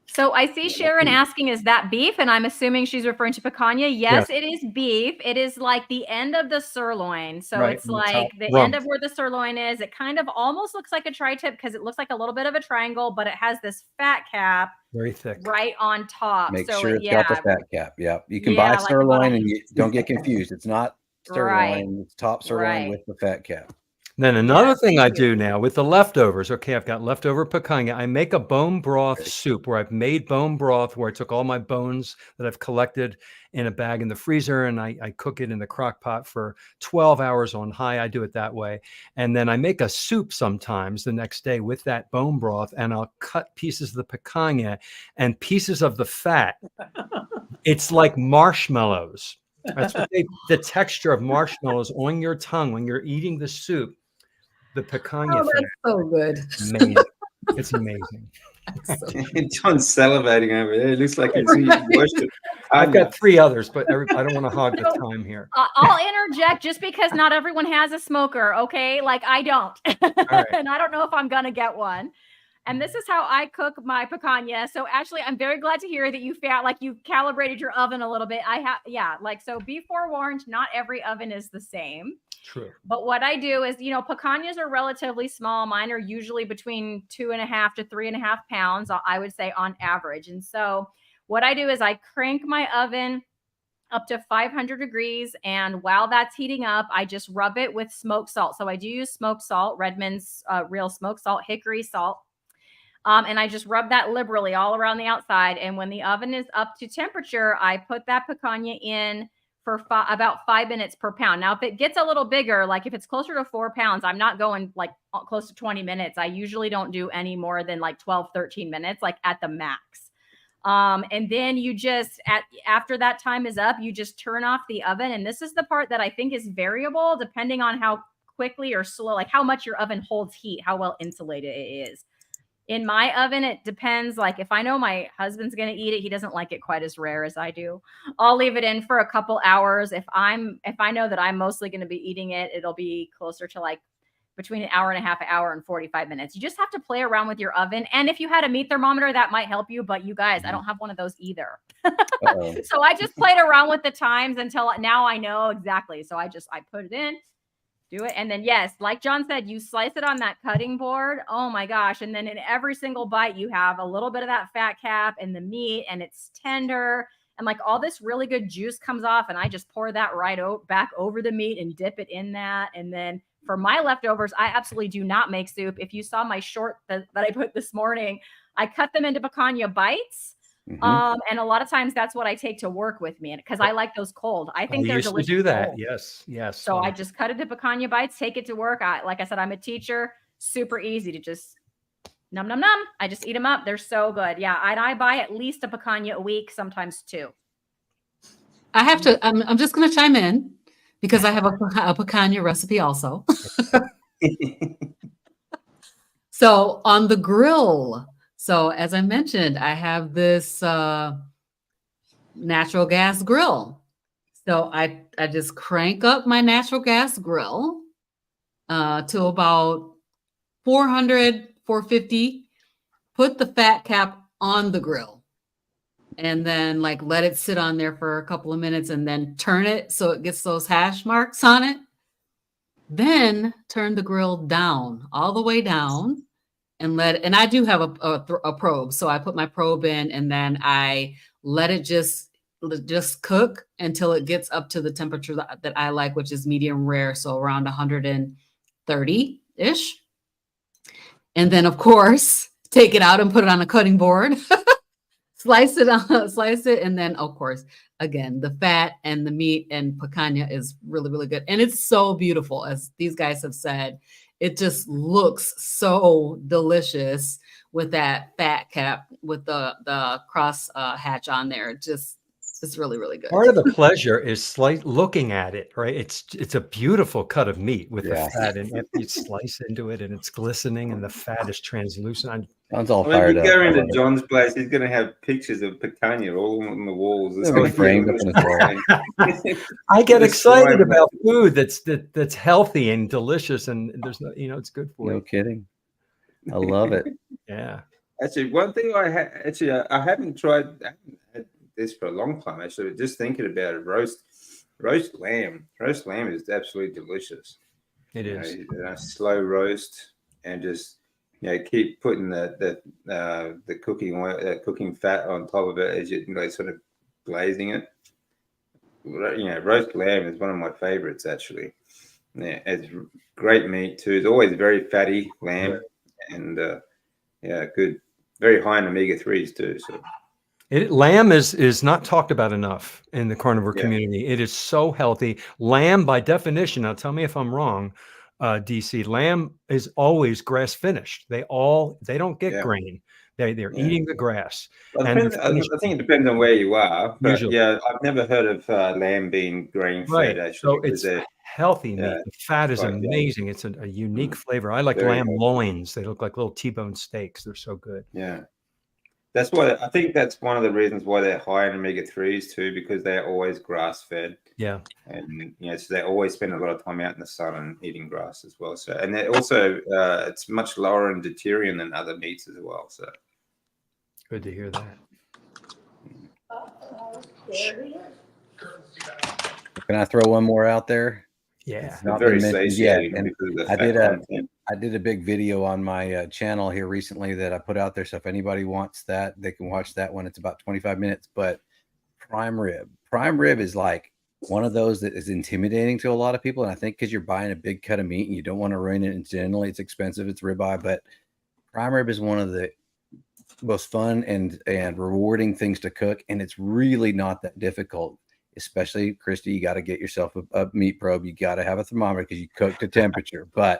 So I see Sharon asking, is that beef? And I'm assuming she's referring to picanha. Yes, it is beef. It is like the end of the sirloin. So it's like the end of where the sirloin is. It kind of almost looks like a tri-tip because it looks like a little bit of a triangle, but it has this fat cap. Very thick. Right on top. Make sure it's got the fat cap. Yeah. You can buy sirloin and you don't get confused. It's not sirloin. It's top sirloin with the fat cap. Then another thing I do now with the leftovers, okay, I've got leftover picanha. I make a bone broth soup where I've made bone broth where I took all my bones that I've collected in a bag in the freezer and I cook it in the crock pot for 12 hours on high. I do it that way. And then I make a soup sometimes the next day with that bone broth and I'll cut pieces of the picanha and pieces of the fat. It's like marshmallows. That's what the texture of marshmallows on your tongue when you're eating the soup. The picanha. Oh, that's so good. Amazing. It's amazing. John's salivating over there. It looks like it's worship. I've got 3 others, but I don't want to hog the time here. I'll interject just because not everyone has a smoker. Okay. Like I don't, and I don't know if I'm going to get one. And this is how I cook my picanha. So actually, I'm very glad to hear that you calibrated your oven a little bit. So be forewarned, not every oven is the same. True. But what I do is, picanhas are relatively small. Mine are usually between 2.5 to 3.5 pounds, I would say on average. And so what I do is I crank my oven up to 500 degrees. And while that's heating up, I just rub it with smoked salt. So I do use smoked salt, Redmond's real smoked salt, hickory salt. And I just rub that liberally all around the outside. And when the oven is up to temperature, I put that picanha in for about 5 minutes per pound. Now, if it gets a little bigger, like if it's closer to 4 pounds, I'm not going like close to 20 minutes. I usually don't do any more than like 12, 13 minutes, like at the max. And then you just, after that time is up, you just turn off the oven. And this is the part that I think is variable depending on how quickly or slow, like how much your oven holds heat, how well insulated it is. In my oven, it depends. Like if I know my husband's going to eat it, he doesn't like it quite as rare as I do. I'll leave it in for a couple hours. If I know that I'm mostly going to be eating it, it'll be closer to like between an hour and a half, an hour and 45 minutes. You just have to play around with your oven. And if you had a meat thermometer, that might help you. But you guys, I don't have one of those either. So I just played around with the times until now I know exactly. So I put it in. Do it. And then, yes, like John said, you slice it on that cutting board. Oh my gosh. And then in every single bite, you have a little bit of that fat cap and the meat, and it's tender. And like all this really good juice comes off. And I just pour that right back over the meat and dip it in that. And then for my leftovers, I absolutely do not make soup. If you saw my short that I put this morning, I cut them into picanha bites. And a lot of times that's what I take to work with me, because I like those cold. I think they're used delicious. to do that. Cold. Yes. So I just cut it to picanha bites, take it to work. Like I said, I'm a teacher. Super easy to just num num num. I just eat them up. They're so good. Yeah, and I buy at least a picanha a week, sometimes two. I have to. I'm just going to chime in because I have a picanha recipe also. So on the grill. So as I mentioned, I have this natural gas grill. So I just crank up my natural gas grill to about 400, 450, put the fat cap on the grill, and then like let it sit on there for a couple of minutes and then turn it so it gets those hash marks on it. Then turn the grill down, all the way down. And I do have a probe. So I put my probe in and then I let it just cook until it gets up to the temperature that I like, which is medium rare. So around 130-ish. And then of course, take it out and put it on a cutting board, slice it. And then of course, again, the fat and the meat and picanha is really, really good. And it's so beautiful. As these guys have said, it just looks so delicious with that fat cap with the cross hatch on there. It's really, really good. Part of the pleasure is looking at it, right? It's a beautiful cut of meat with the fat, and you slice into it, and it's glistening, and the fat is translucent. John's all When fired you up. go into John's place, he's going to have pictures of picanha all on the walls. It's It'll be framed up on his wall. I get excited about food that's healthy and delicious, and there's no, it's good for you. No kidding. I love it. Yeah. Actually, one thing I haven't tried this for a long time. Actually, just thinking about it, roast lamb. Roast lamb is absolutely delicious. It is. Slow roast, and just keep putting the cooking oil, cooking fat on top of it as you sort of glazing it. Roast lamb is one of my favorites actually. Yeah, it's great meat too. It's always very fatty lamb, and good, very high in omega-3s too. So. Lamb is not talked about enough in the carnivore community. It is so healthy. Lamb, by definition, now tell me if I'm wrong, DC, lamb is always grass finished. They don't get grain. They're eating the grass. Well, I think it depends on where you are. But usually. I've never heard of lamb being grain fed. Actually, so it's healthy meat. The fat is amazing. It's a unique flavor. I like lamb loins. They look like little T-bone steaks. They're so good. Yeah. I think that's one of the reasons why they're high in omega-3s too, because they're always grass fed. Yeah. And so they always spend a lot of time out in the sun and eating grass as well. So, and they're also it's much lower in deuterium than other meats as well. So good to hear that. Can I throw one more out there? Yeah. Not very satiating. And I did a big video on my channel here recently that I put out there. So if anybody wants that, they can watch that one. It's about 25 minutes. But prime rib is like one of those that is intimidating to a lot of people. And I think because you're buying a big cut of meat and you don't want to ruin it. And generally it's expensive. It's ribeye, but prime rib is one of the most fun and rewarding things to cook. And it's really not that difficult. Especially, Christy, you got to get yourself a meat probe. You got to have a thermometer because you cook to temperature. But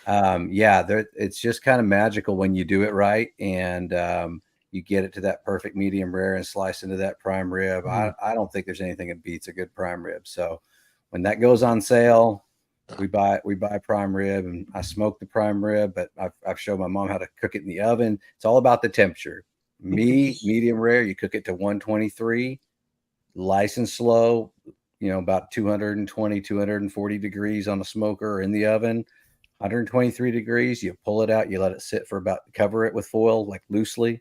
it's just kind of magical when you do it right. And you get it to that perfect medium rare and slice into that prime rib. I don't think there's anything that beats a good prime rib. So when that goes on sale, we buy prime rib, and I smoke the prime rib, but I've showed my mom how to cook it in the oven. It's all about the temperature. Medium rare, you cook it to 123, lice and slow, about 220, 240 degrees on the smoker or in the oven, 123 degrees. You pull it out, you let it sit for cover it with foil, like loosely,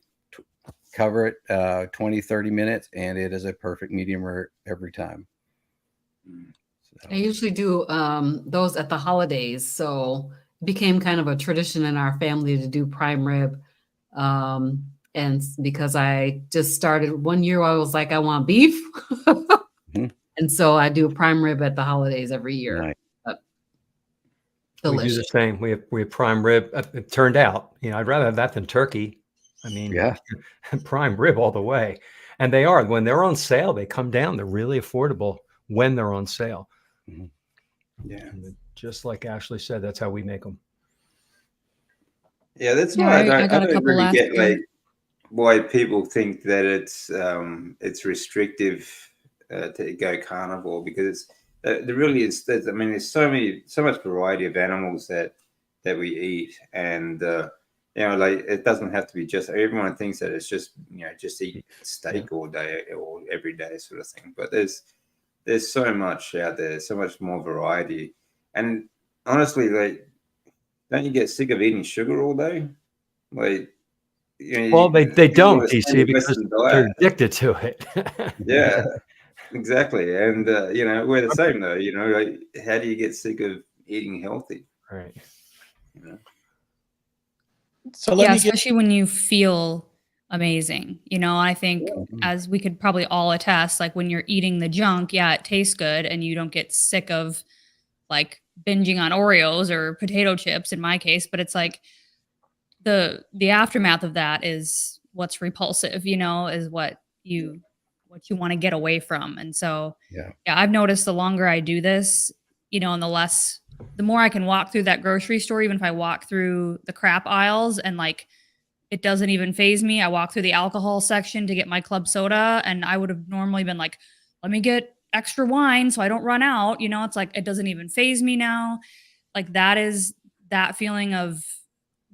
cover it 20, 30 minutes, and it is a perfect medium rare every time. So. I usually do those at the holidays. So it became kind of a tradition in our family to do prime rib. And because I just started one year, I was like, I want beef. And so I do prime rib at the holidays every year. Nice. We do the same. We have prime rib. It turned out, I'd rather have that than turkey. I mean, yeah, prime rib all the way. And they are, when they're on sale, they come down. They're really affordable when they're on sale. Yeah. And just like Ashley said, that's how we make them. Yeah, that's why I got a don't couple really last get year. like why people think that it's restrictive to go carnivore, because there really is. I mean, there's so much variety of animals that we eat, and like it doesn't have to be just. Everyone thinks that it's just just eat steak all day or every day sort of thing, but there's so much out there, so much more variety, and honestly, like, don't you get sick of eating sugar all day? Like, well, they don't, DC, because Western they're diet. addicted to it. Yeah, exactly. And we're the same though. Like, how do you get sick of eating healthy? Right. So let me get especially when you feel amazing. I think as we could probably all attest, like when you're eating the junk, it tastes good and you don't get sick of like binging on Oreos or potato chips in my case, but it's like the aftermath of that is what's repulsive, is what you want to get away from. And so, I've noticed the longer I do this, and the more I can walk through that grocery store, even if I walk through the crap aisles and like, it doesn't even faze me. I walk through the alcohol section to get my club soda, and I would have normally been like, let me get extra wine so I don't run out. It's like, it doesn't even faze me now. Like, that is that feeling of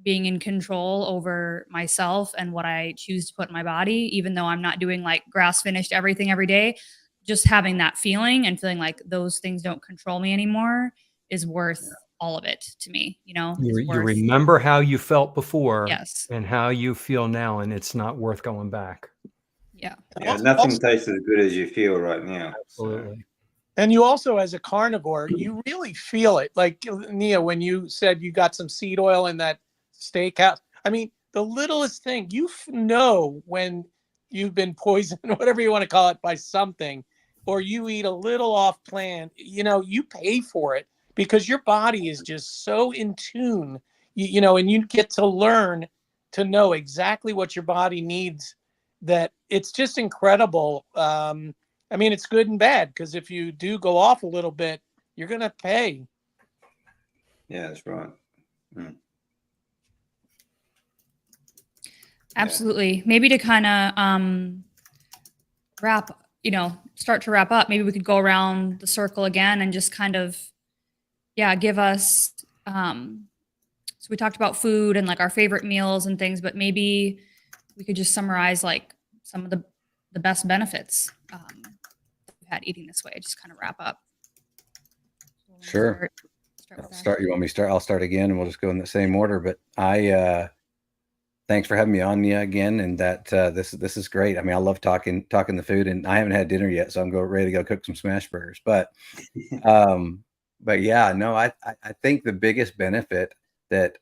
being in control over myself and what I choose to put in my body, even though I'm not doing like grass finished everything every day. Just having that feeling and feeling like those things don't control me anymore is worth all of it to me. You remember how you felt before, yes, and how you feel now, and it's not worth going back. Yeah. Nothing tastes as good as you feel right now. Absolutely. So. And you also, as a carnivore, you really feel it. Like, Nia, when you said you got some seed oil in that steakhouse, I mean, the littlest thing, you know when you've been poisoned, whatever you want to call it, by something, or you eat a little off plan, you pay for it because your body is just so in tune, and you get to learn to know exactly what your body needs, that it's just incredible. I mean, it's good and bad, because if you do go off a little bit, you're going to pay. Yeah, that's right. Absolutely. Maybe to kind of start to wrap up, maybe we could go around the circle again and just kind of, give us, so we talked about food and like our favorite meals and things, but maybe we could just summarize like some of the best benefits we've had eating this way, just kind of wrap up. Sure. You want me to start? I'll start again, and we'll just go in the same order. But thanks for having me on, Nia, again. And that this is great. I mean, I love talking the food, and I haven't had dinner yet, so I'm ready to go cook some smash burgers. But yeah, no, I think the biggest benefit that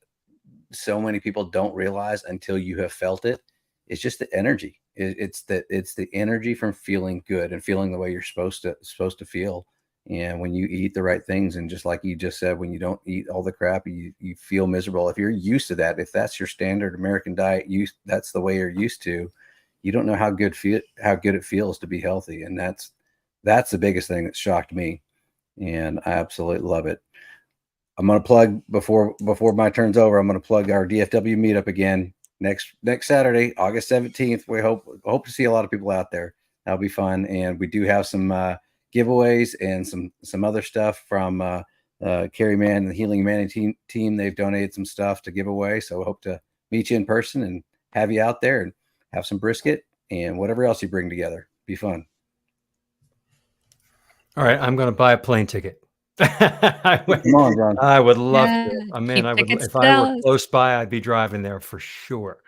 so many people don't realize until you have felt it is just the energy. It's the energy from feeling good and feeling the way you're supposed to feel. And when you eat the right things, and just like you just said, when you don't eat all the crap, you feel miserable. If you're used to that, if that's your standard American diet, that's the way you're used to, you don't know how good it feels to be healthy. And that's the biggest thing that shocked me. And I absolutely love it. I'm going to plug before my turn's over. I'm going to plug our DFW meetup again. next Saturday, August 17th. We hope to see a lot of people out there. That'll be fun. And we do have some giveaways and some other stuff from Carrie Man and the Healing Manny team. They've donated some stuff to give away. So we hope to meet you in person and have you out there and have some brisket and whatever else you bring together. Be fun. All right, I'm going to buy a plane ticket. Come on, John. I would love Yeah, to. I mean, keep I would, tickets if to I were Dallas. close by, I'd be driving there for sure.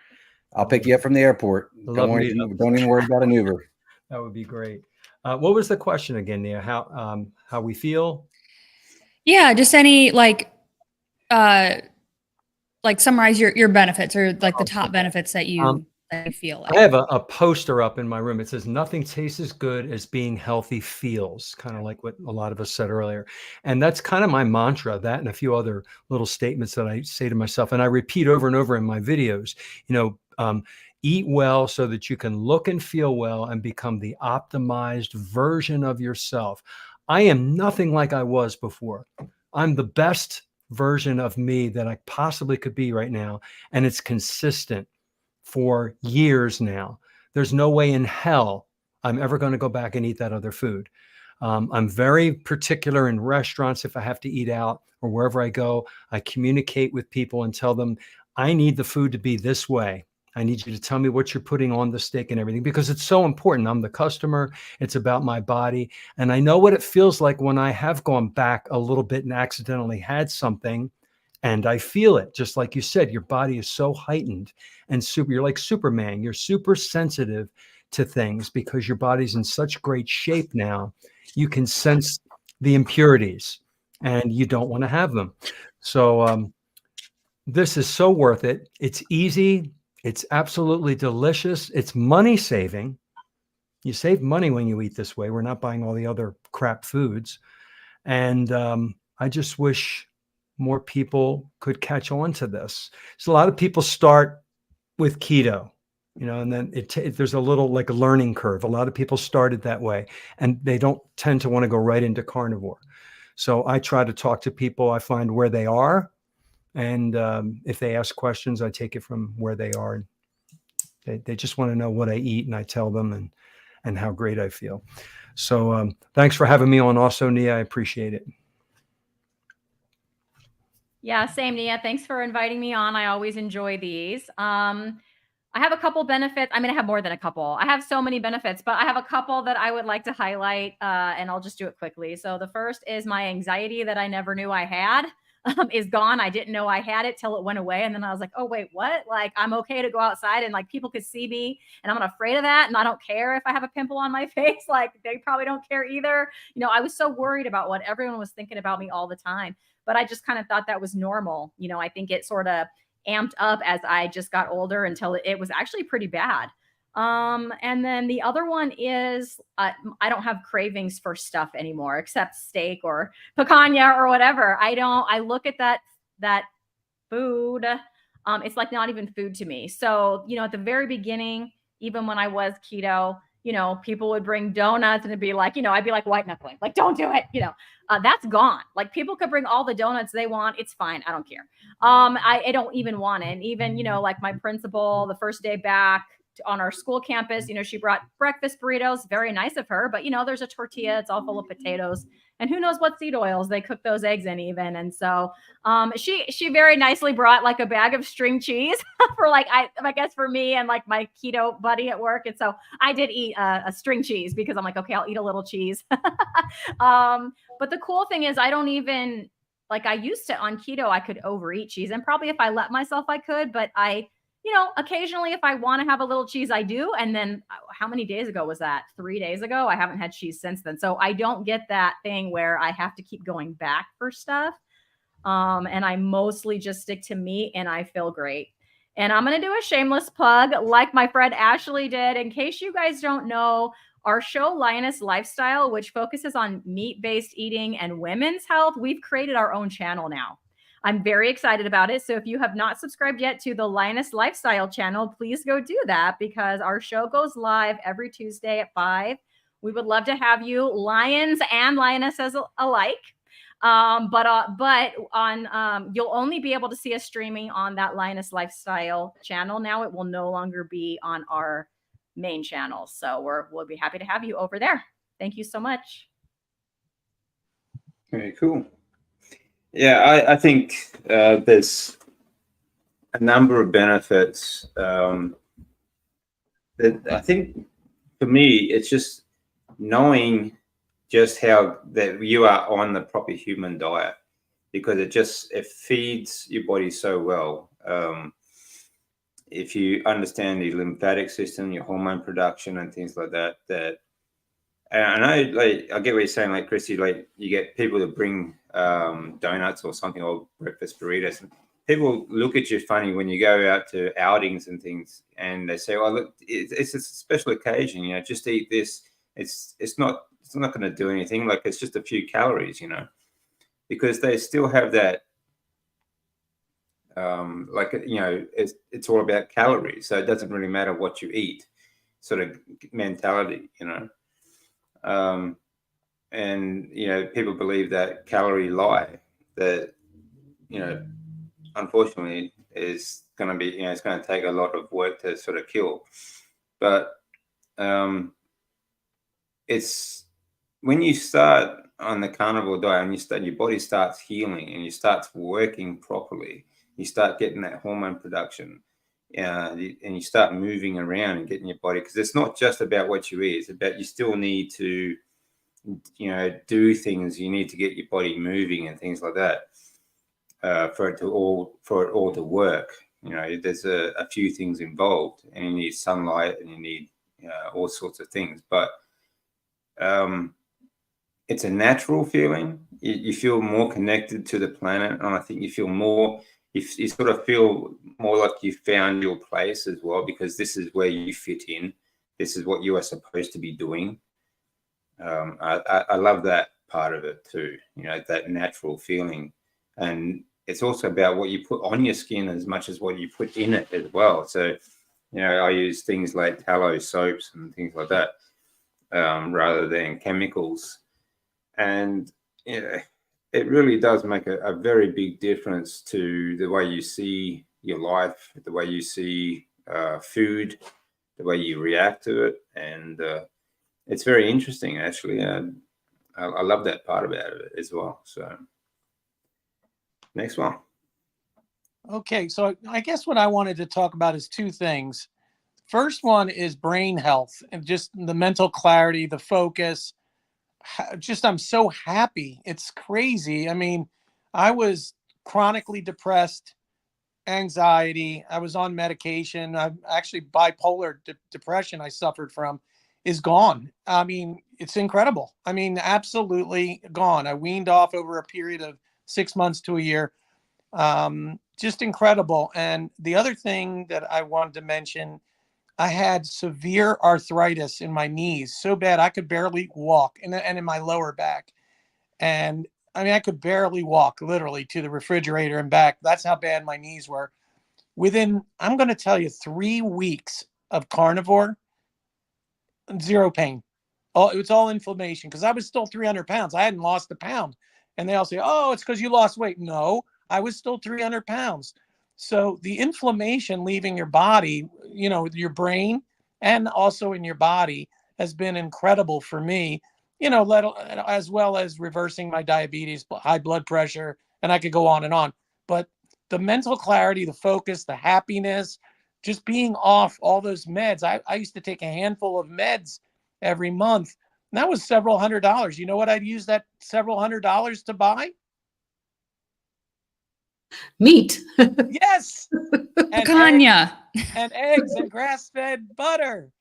I'll pick you up from the airport. Love Don't even worry about an Uber. That would be great. What was the question again, Nia? How we feel? Yeah, just any like summarize your benefits or like the top benefits that you feel like. I have a poster up in my room. It says, "Nothing tastes as good as being healthy feels," kind of like what a lot of us said earlier. And that's kind of my mantra, that and a few other little statements that I say to myself. And I repeat over and over in my videos, eat well so that you can look and feel well and become the optimized version of yourself. I am nothing like I was before. I'm the best version of me that I possibly could be right now. And it's consistent for years now. There's no way in hell I'm ever going to go back and eat that other food. I'm very particular in restaurants. If I have to eat out or wherever I go, I communicate with people and tell them, I need the food to be this way. I need you to tell me what you're putting on the steak and everything, because it's so important. I'm the customer. It's about my body. And I know what it feels like when I have gone back a little bit and accidentally had something. And I feel it, just like you said, your body is so heightened and you're like Superman. You're super sensitive to things because your body's in such great shape now. You can sense the impurities and you don't want to have them. So this is so worth it. It's easy. It's absolutely delicious. It's money saving. You save money when you eat this way. We're not buying all the other crap foods. And I just wish more people could catch on to this. So a lot of people start with keto, and then there's a little like a learning curve. A lot of people started that way and they don't tend to want to go right into carnivore. So I try to talk to people. I find where they are. And if they ask questions, I take it from where they are. They just want to know what I eat, and I tell them and how great I feel. So thanks for having me on also, Nia. I appreciate it. Yeah, same, Nia. Thanks for inviting me on. I always enjoy these. I have a couple benefits. I mean, I have more than a couple. I have so many benefits, but I have a couple that I would like to highlight, and I'll just do it quickly. So the first is my anxiety that I never knew I had is gone. I didn't know I had it till it went away. And then I was like, oh, wait, what? Like, I'm okay to go outside and like people could see me and I'm not afraid of that. And I don't care if I have a pimple on my face. Like, they probably don't care either. I was so worried about what everyone was thinking about me all the time. But I just kind of thought that was normal. I think it sort of amped up as I just got older until it was actually pretty bad. And then the other one is I don't have cravings for stuff anymore, except steak or picanha or whatever. I look at that food. It's like not even food to me. So, at the very beginning, even when I was keto, people would bring donuts and it'd be like, I'd be like white knuckling, like, don't do it. That's gone. Like, people could bring all the donuts they want. It's fine. I don't care. I don't even want it. And even, like my principal, the first day back on our school campus, she brought breakfast burritos. Very nice of her. But, there's a tortilla. It's all full of potatoes. And who knows what seed oils they cook those eggs in even. And so she very nicely brought like a bag of string cheese for like, I guess for me and like my keto buddy at work. And so I did eat a string cheese because I'm like, okay, I'll eat a little cheese. But the cool thing is I don't even, like, I used to on keto, I could overeat cheese, and probably if I let myself, I could, but occasionally if I want to have a little cheese, I do. And then how many days ago was that? 3 days ago? I haven't had cheese since then. So I don't get that thing where I have to keep going back for stuff. And I mostly just stick to meat and I feel great. And I'm going to do a shameless plug like my friend Ashley did. In case you guys don't know, our show Lioness Lifestyle, which focuses on meat-based eating and women's health, we've created our own channel now. I'm very excited about it. So if you have not subscribed yet to the Lioness Lifestyle channel, please go do that because our show goes live every Tuesday at 5. We would love to have you, lions and lionesses alike. But on you'll only be able to see us streaming on that Lioness Lifestyle channel. Now it will no longer be on our main channel. So we'll be happy to have you over there. Thank you so much. Very cool. Yeah, I think there's a number of benefits. That I think for me, it's just knowing just how that you are on the proper human diet, because it feeds your body so well. If you understand the lymphatic system, your hormone production and things like that, and I know, like, I get what you're saying, like, Christy, like, you get people to bring donuts or something, or breakfast burritos. And people look at you funny when you go out to outings and things, and they say, "Oh, look, it's a special occasion, you know, just eat this. It's not going to do anything. Like, it's just a few calories, you know," because they still have that, like, you know, it's all about calories, so it doesn't really matter what you eat, sort of mentality, you know. And, you know, people believe that calorie lie that, you know, unfortunately is going to be, you know, it's going to take a lot of work to sort of kill. But it's when you start on the carnivore diet and your body starts healing and you start working properly, you start getting that hormone production. And you start moving around and getting your body, because it's not just about what you eat, it's about you still need to, you know, do things. You need to get your body moving and things like that for it all to work. You know, there's a few things involved, and you need sunlight and you need all sorts of things. But it's a natural feeling. You feel more connected to the planet, and I think you feel more. You sort of feel more like you found your place as well, because this is where you fit in. This is what you are supposed to be doing. I love that part of it too, you know, that natural feeling. And it's also about what you put on your skin as much as what you put in it as well. So, you know, I use things like tallow soaps and things like that rather than chemicals. And, you know, it really does make a very big difference to the way you see your life, the way you see food, the way you react to it. And it's very interesting, actually. I love that part about it as well. So next one. Okay, so I guess what I wanted to talk about is two things. First one is brain health and just the mental clarity, the focus. Just, I'm so happy. It's crazy. I mean, I was chronically depressed, anxiety. I was on medication. I'm actually bipolar depression I suffered from is gone. I mean, it's incredible. I mean, absolutely gone. I weaned off over a period of 6 months to a year. Just incredible. And the other thing that I wanted to mention, I had severe arthritis in my knees, so bad I could barely walk, and in my lower back. And I mean, I could barely walk literally to the refrigerator and back. That's how bad my knees were. Within, I'm going to tell you, 3 weeks of carnivore, zero pain. Oh, it was all inflammation, because I was still 300 pounds. I hadn't lost a pound. And they all say, "Oh, it's because you lost weight." No, I was still 300 pounds. So the inflammation leaving your body, you know, your brain and also in your body, has been incredible for me, you know, as well as reversing my diabetes, high blood pressure, and I could go on and on. But the mental clarity, the focus, the happiness, just being off all those meds. I used to take a handful of meds every month. And that was several $100s. You know what I'd use that several $100s to buy? Meat. Yes. And Picanha. and eggs and grass-fed butter.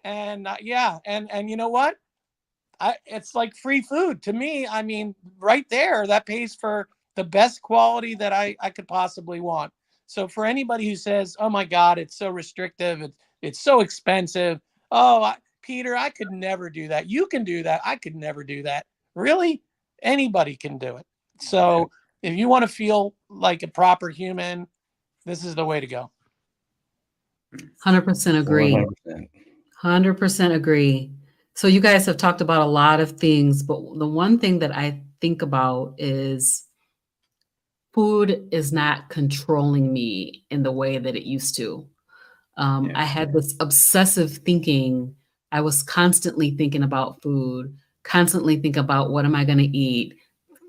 And yeah, and you know what? It's like free food to me. I mean, right there, that pays for the best quality that I could possibly want. So for anybody who says, "Oh my God, it's so restrictive, it's so expensive," Peter, I could never do that. You can do that. I could never do that. Really? Anybody can do it. So if you want to feel like a proper human, this is the way to go. 100% agree. 100%. 100% agree. So you guys have talked about a lot of things, but the one thing that I think about is food is not controlling me in the way that it used to. I had this obsessive thinking. I was constantly thinking about food, constantly thinking about what am I going to eat,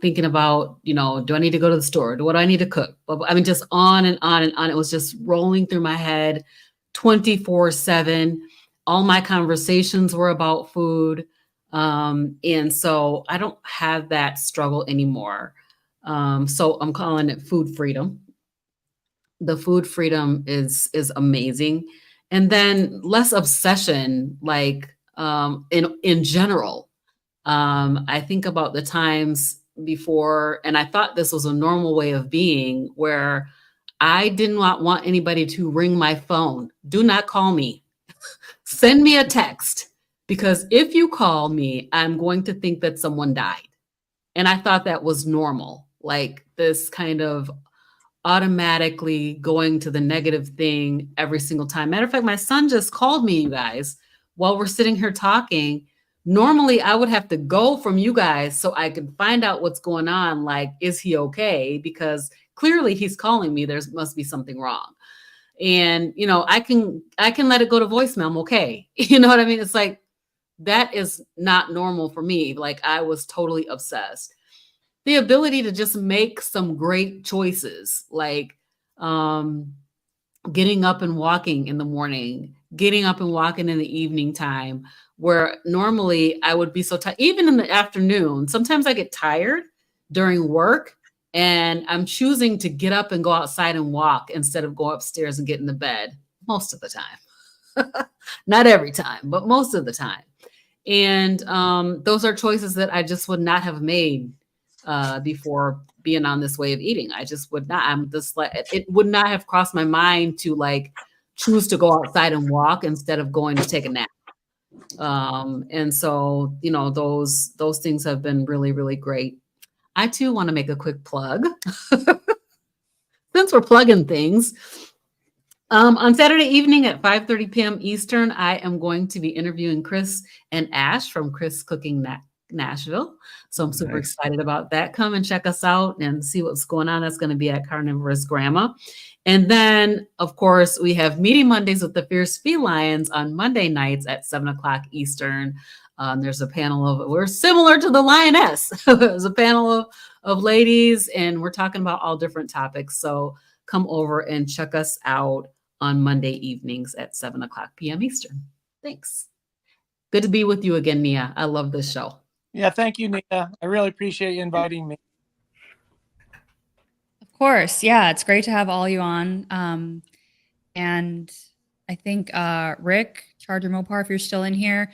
thinking about, do I need to go to the store? What do I need to cook? I mean, just on and on and on. It was just rolling through my head 24/7. All my conversations were about food. And so I don't have that struggle anymore. So I'm calling it food freedom. The food freedom is amazing. And then less obsession, like in general. I think about the times before, and I thought this was a normal way of being, where I did not want anybody to ring my phone. Do not call me. Send me a text, because if you call me, I'm going to think that someone died. And I thought that was normal, like this kind of automatically going to the negative thing every single time. Matter of fact, my son just called me, you guys, while we're sitting here talking. Normally, I would have to go from you guys so I could find out what's going on. Like, is he okay? Because clearly he's calling me. There must be something wrong. And, I can let it go to voicemail. I'm okay. You know what I mean? It's like, that is not normal for me. Like, I was totally obsessed. The ability to just make some great choices, like getting up and walking in the morning, getting up and walking in the evening time, where normally I would be so tired, even in the afternoon. Sometimes I get tired during work, and I'm choosing to get up and go outside and walk instead of go upstairs and get in the bed most of the time. Not every time, but most of the time. And those are choices that I just would not have made before being on this way of eating. I just would not. I'm just like, it would not have crossed my mind to like choose to go outside and walk instead of going to take a nap. And so, those things have been really, really great. I too want to make a quick plug. Since we're plugging things, on Saturday evening at 5:30 p.m. Eastern, I am going to be interviewing Chris and Ash from Chris Cooking Nashville. So I'm super excited about that. Come and check us out and see what's going on. That's going to be at Carnivore's Grandma. And then, of course, we have Meeting Mondays with the Fierce Felines on Monday nights at 7:00 Eastern. There's a panel we're similar to the Lioness. There's a panel of ladies, and we're talking about all different topics. So come over and check us out on Monday evenings at 7:00 p.m. Eastern. Thanks. Good to be with you again, Nia. I love this show. Yeah, thank you, Nia. I really appreciate you inviting me. Of course. Yeah, it's great to have all you on. And I think Rick, Charger Mopar, if you're still in here,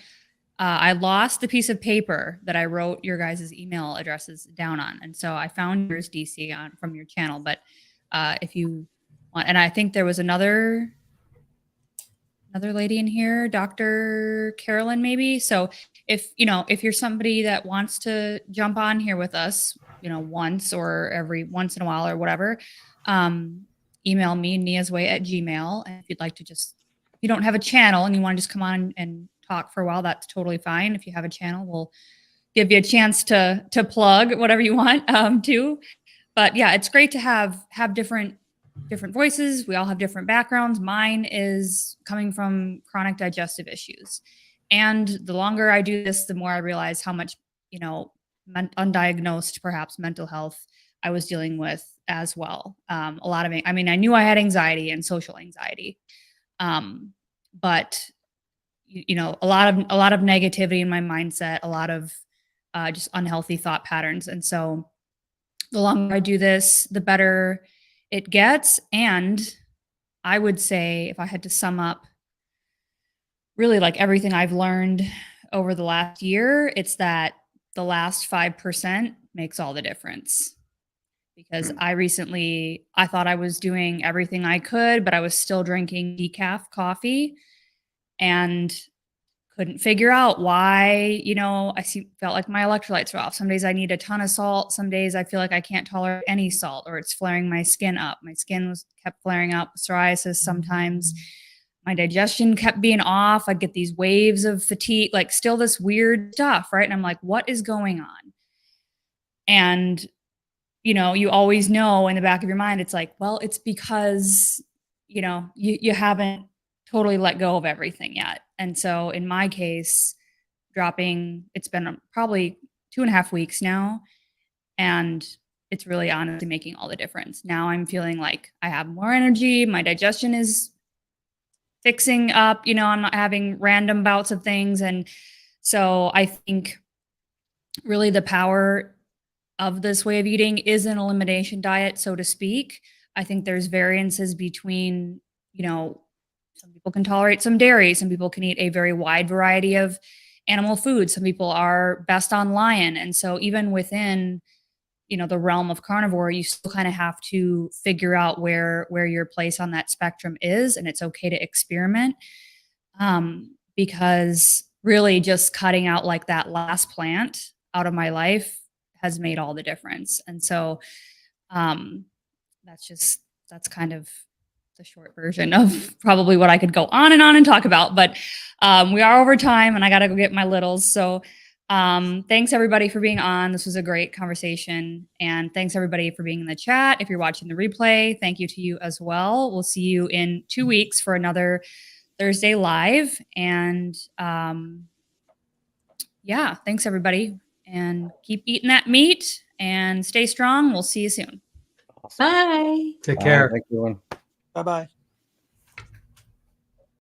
I lost the piece of paper that I wrote your guys' email addresses down on. And so I found yours, DC, from your channel. But if you want, and I think there was another lady in here, Dr. Carolyn, maybe. So if you're somebody that wants to jump on here with us, once or every once in a while or whatever, email me, niasway@gmail. And if you'd like to if you don't have a channel and you want to just come on and talk for a while, that's totally fine. If you have a channel, we'll give you a chance to plug whatever you want too. But yeah, it's great to have different voices. We all have different backgrounds. Mine is coming from chronic digestive issues. And the longer I do this, the more I realize how much, undiagnosed, perhaps, mental health I was dealing with as well. A lot of it. I mean, I knew I had anxiety and social anxiety. But a lot of negativity in my mindset, a lot of just unhealthy thought patterns. And so the longer I do this, the better it gets. And I would say, if I had to sum up really like everything I've learned over the last year, it's that the last 5% makes all the difference. Because I thought I was doing everything I could, but I was still drinking decaf coffee and couldn't figure out why, felt like my electrolytes were off. Some days I need a ton of salt. Some days I feel like I can't tolerate any salt, or it's flaring my skin up. My skin kept flaring up, psoriasis sometimes. My digestion kept being off. I'd get these waves of fatigue, like still this weird stuff, right? And I'm like, what is going on? And, you know, you always know in the back of your mind, it's like, well, it's because, you know, you haven't totally let go of everything yet. And so in my case, it's been probably 2.5 weeks now, and it's really honestly making all the difference. Now I'm feeling like I have more energy. My digestion is fixing up, you know, I'm not having random bouts of things. And so I think really the power of this way of eating is an elimination diet, so to speak. I think there's variances between, you know, some people can tolerate some dairy, some people can eat a very wide variety of animal foods, some people are best on lion. And so even within, you know, the realm of carnivore, you still kind of have to figure out where your place on that spectrum is, and it's okay to experiment. Because really just cutting out like that last plant out of my life has made all the difference. And so that's kind of the short version of probably what I could go on and talk about, but we are over time and I got to go get my littles. So thanks everybody for being on. This was a great conversation, and thanks everybody for being in the chat. If you're watching the replay, thank you to you as well. We'll see you in 2 weeks for another Thursday live. And yeah, thanks everybody, and keep eating that meat and stay strong. We'll see you soon. Bye. Take care. Thank you, everyone. Bye-bye.